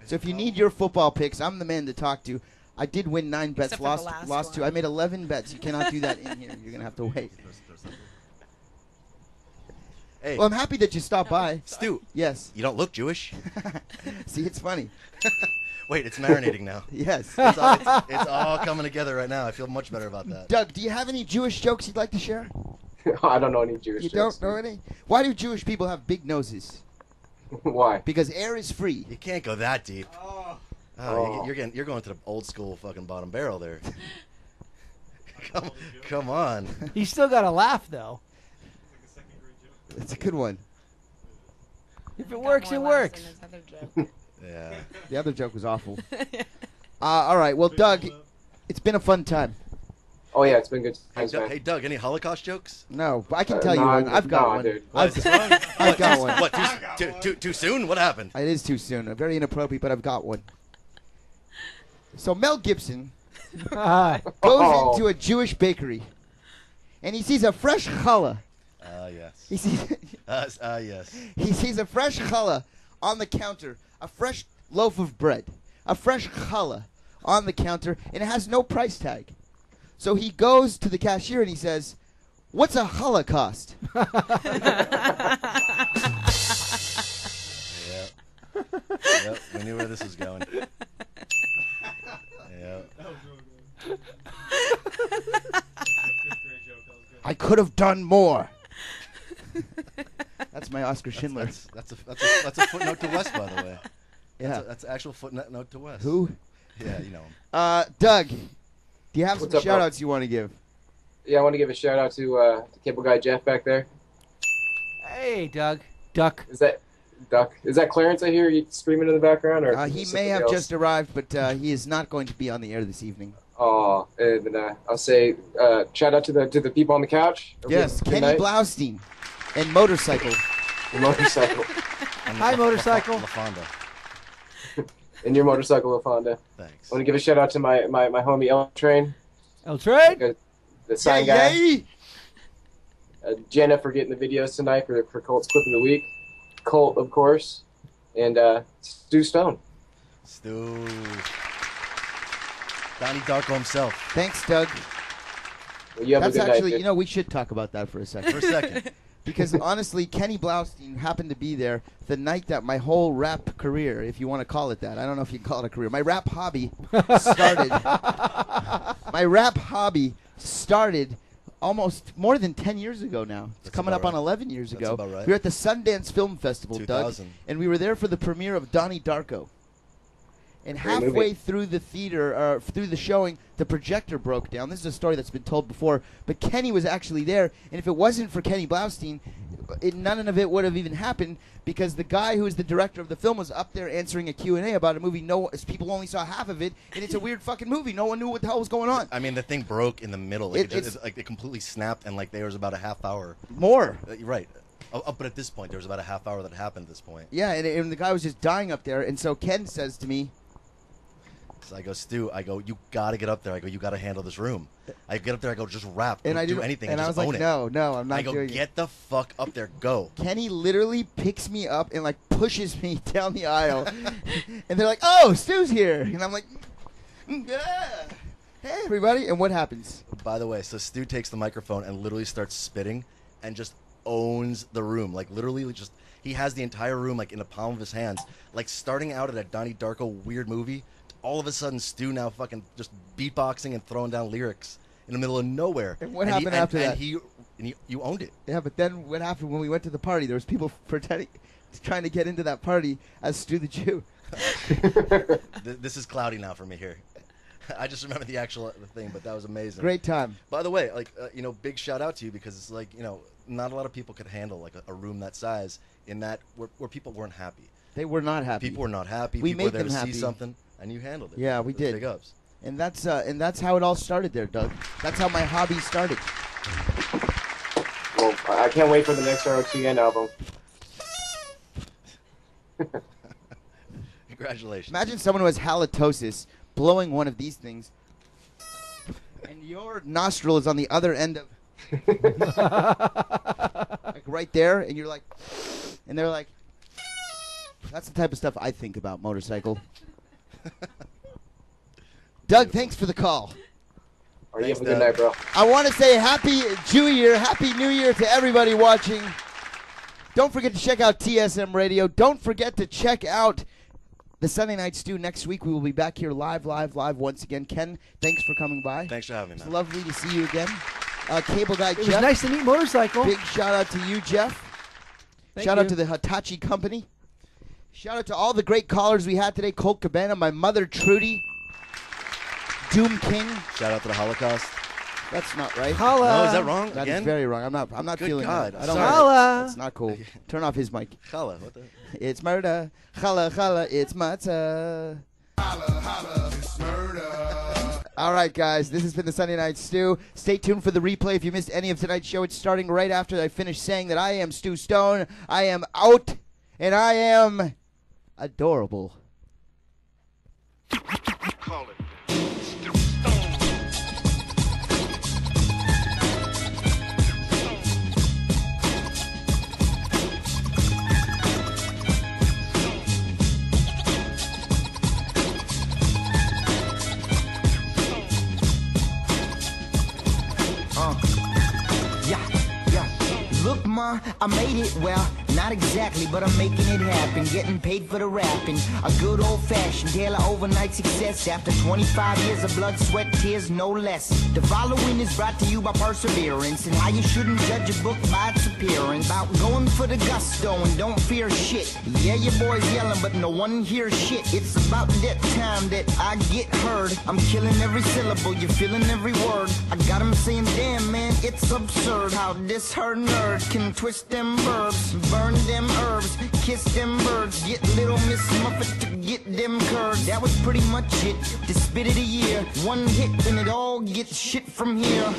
Speaker 1: So if you need your football picks, I'm the man to talk to. I did win 9 bets,
Speaker 15: Except for the
Speaker 1: lost
Speaker 15: last
Speaker 1: 2. I made 11 bets. You cannot do that in here. You're gonna have to wait.
Speaker 14: Hey.
Speaker 1: Well, I'm happy that you stopped by.
Speaker 14: Stu.
Speaker 1: Yes.
Speaker 14: You don't look Jewish.
Speaker 1: See, it's funny.
Speaker 14: Wait, it's marinating now.
Speaker 1: Yes.
Speaker 14: It's all coming together right now. I feel much better about that.
Speaker 1: Doug, do you have any Jewish jokes you'd like to share?
Speaker 13: I don't know any Jewish
Speaker 1: You
Speaker 13: jokes.
Speaker 1: don't know any? Why do Jewish people have big noses?
Speaker 13: Why?
Speaker 1: Because air is free.
Speaker 14: You can't go that deep. Oh, you're going to the old school fucking bottom barrel there. Come on.
Speaker 2: You still got to laugh, though.
Speaker 1: It's a good one.
Speaker 2: If it works, it works.
Speaker 14: Yeah.
Speaker 1: The other joke was awful. All right. Well, Doug, it's been a fun time.
Speaker 13: Oh yeah, it's been good.
Speaker 14: Hey,
Speaker 13: Thanks, man.
Speaker 14: hey Doug, any Holocaust jokes?
Speaker 1: No, but I can tell you
Speaker 13: no,
Speaker 1: one. I've got
Speaker 13: no,
Speaker 1: one.
Speaker 13: dude.
Speaker 1: I've got one.
Speaker 14: What? Too soon? What happened?
Speaker 1: It is too soon. Very inappropriate, but I've got one. So Mel Gibson goes into a Jewish bakery, and he sees a fresh challah.
Speaker 14: Yes.
Speaker 1: He sees
Speaker 14: yes.
Speaker 1: He sees a fresh challah on the counter, a fresh loaf of bread, a fresh challah on the counter, and it has no price tag. So he goes to the cashier and he says, "What's a Holocaust?"
Speaker 14: Yep, we knew where this was going. Yep.
Speaker 1: I could have done more. That's my Oscar Schindler.
Speaker 14: That's a footnote to Wes, by the way.
Speaker 1: Yeah.
Speaker 14: That's an actual footnote to Wes.
Speaker 1: Who?
Speaker 14: Yeah, you know him.
Speaker 1: Doug, do you have
Speaker 13: What's
Speaker 1: some
Speaker 13: up, bro?
Speaker 1: shout-outs you want to give?
Speaker 13: Yeah, I want to give a shout out to cable guy Jeff back there.
Speaker 2: Hey, Doug. Duck.
Speaker 13: Is that Duck? Is that Clarence I hear you screaming in the background? Or
Speaker 1: He may
Speaker 13: something
Speaker 1: have
Speaker 13: else?
Speaker 1: just arrived, but he is not going to be on the air this evening.
Speaker 13: Oh, and I'll say shout out to the people on the couch.
Speaker 1: Yes,
Speaker 13: Good
Speaker 1: Kenny
Speaker 13: night.
Speaker 1: Blaustein and Motorcycle.
Speaker 13: The motorcycle.
Speaker 2: Hi, Motorcycle.
Speaker 14: LaFonda.
Speaker 13: And your motorcycle, LaFonda.
Speaker 14: Thanks.
Speaker 13: I want to give a shout out to my homie L Train.
Speaker 2: L Train?
Speaker 13: The sign guy. Jenna for getting the videos tonight for Colt's Clip of the Week. Colt, of course. And Stu Stone.
Speaker 14: Stu. Donnie Darko himself.
Speaker 1: Thanks, Doug.
Speaker 13: Well, you have
Speaker 1: That's
Speaker 13: a good
Speaker 1: actually,
Speaker 13: night,
Speaker 1: you know, we should talk about that for a second.
Speaker 14: For a second.
Speaker 1: Because honestly, Kenny Blaustein happened to be there the night that my whole rap career, if you want to call it that, I don't know if you can call it a career, my rap hobby started. My rap hobby started almost more than 10 years ago now. It's
Speaker 14: That's
Speaker 1: coming
Speaker 14: about
Speaker 1: up on
Speaker 14: right.
Speaker 1: 11 years
Speaker 14: That's
Speaker 1: ago.
Speaker 14: about right.
Speaker 1: We were at the Sundance Film Festival, Doug,
Speaker 14: 2000.
Speaker 1: and we were there for the premiere of Donnie Darko. And
Speaker 13: Great movie.
Speaker 1: halfway through the theater, through the showing, the projector broke down. This is a story that's been told before, but Kenny was actually there. And if it wasn't for Kenny Blaustein, none of it would have even happened, because the guy who was the director of the film was up there answering a Q&A about a movie. People only saw half of it, and it's a weird fucking movie. No one knew what the hell was going on.
Speaker 14: I mean, the thing broke in the middle. Like,
Speaker 1: It's
Speaker 14: it completely snapped, and like there was about a half hour.
Speaker 1: more.
Speaker 14: Right. But at this point, there was about a half hour that happened at this point.
Speaker 1: Yeah, and the guy was just dying up there. And so Ken says to me,
Speaker 14: So I go, Stu, you got to get up there. I go, you got to handle this room. I get up there, I go, just rap.
Speaker 1: and
Speaker 14: Don't
Speaker 1: I
Speaker 14: do
Speaker 1: didn't-
Speaker 14: anything.
Speaker 1: and I
Speaker 14: just
Speaker 1: was
Speaker 14: own
Speaker 1: like,
Speaker 14: it.
Speaker 1: no, I'm not
Speaker 14: I go,
Speaker 1: doing
Speaker 14: get the fuck up there. Go.
Speaker 1: Kenny literally picks me up and like pushes me down the aisle, and they're like, "Oh, Stu's here," and I'm like, "Yeah, hey everybody!" And what happens?
Speaker 14: By the way, so Stu takes the microphone and literally starts spitting, and just owns the room. Like literally, just he has the entire room like in the palm of his hands. Like starting out at a Donnie Darko weird movie, all of a sudden Stu now fucking just beatboxing and throwing down lyrics in the middle of nowhere.
Speaker 1: And what happened after that?
Speaker 14: And you owned it.
Speaker 1: Yeah, but then what happened when we went to the party? There was people pretending, trying to get into that party as Stu the Jew.
Speaker 14: This is cloudy now for me here. I just remember the actual thing, but that was amazing.
Speaker 1: Great time.
Speaker 14: By the way, like big shout out to you because it's like not a lot of people could handle like a room that size in that where people weren't happy.
Speaker 1: They were not happy.
Speaker 14: People were not happy.
Speaker 1: We
Speaker 14: people
Speaker 1: made
Speaker 14: were there
Speaker 1: them
Speaker 14: to
Speaker 1: happy.
Speaker 14: see something, and you handled it.
Speaker 1: Yeah, we
Speaker 14: Those
Speaker 1: did.
Speaker 14: Big ups.
Speaker 1: And that's how it all started there, Doug. That's how my hobby started.
Speaker 13: Well, I can't wait for the next ROTN album.
Speaker 14: Congratulations.
Speaker 1: Imagine someone who has halitosis blowing one of these things, and your nostril is on the other end of, like right there, and you're like, and they're like, that's the type of stuff I think about motorcycle. Doug, thanks for the call.
Speaker 13: All right, you have a good night, bro.
Speaker 1: I want to say Happy Jew Year, Happy New Year to everybody watching. Don't forget to check out TSM Radio. Don't forget to check out the Sunday Night Stew next week. We will be back here live once again. Ken, thanks for coming by.
Speaker 14: Thanks for having me, man.
Speaker 1: It's lovely to see you again. Cable guy Jeff.
Speaker 2: It was nice to meet Motorcycle.
Speaker 1: Big shout out to you, Jeff. Shout out to the Hitachi Company. Shout out to all the great callers we had today. Colt Cabana, my mother Trudy, Doom King.
Speaker 14: Shout out to the Holocaust.
Speaker 1: That's not right.
Speaker 2: Holla.
Speaker 14: No, is that wrong?
Speaker 1: That
Speaker 14: Again?
Speaker 1: is very wrong. I'm not
Speaker 14: Good
Speaker 1: feeling
Speaker 14: God.
Speaker 1: that. I don't
Speaker 2: Holla.
Speaker 1: That's not cool. Turn off his mic.
Speaker 14: Chala, what the?
Speaker 1: It's murder. Chala, chala, it's matzah. All right, guys, this has been the Sunday Night Stew. Stay tuned for the replay. If you missed any of tonight's show, it's starting right after I finish saying that I am Stu Stone. I am out, and I am adorable.
Speaker 16: Call it.
Speaker 5: Look, Ma, I made it, well, not exactly, but I'm making it happen. Getting paid for the rapping. A good old-fashioned daily overnight success. After 25 years of blood, sweat, tears, no less. The following is brought to you by perseverance and how you shouldn't judge a book by its appearance. About going for the gusto and don't fear shit. Yeah, your boy's yelling, but no one hears shit. It's about that time that I get heard. I'm killing every syllable, you're feeling every word. I got 'em saying, damn, man, it's absurd how this her nerd can twist them verbs, burn them herbs, kiss them birds, get little Miss Muffet to get them curves. That was pretty much it. The spit of the year, one hit and it all gets shit from here.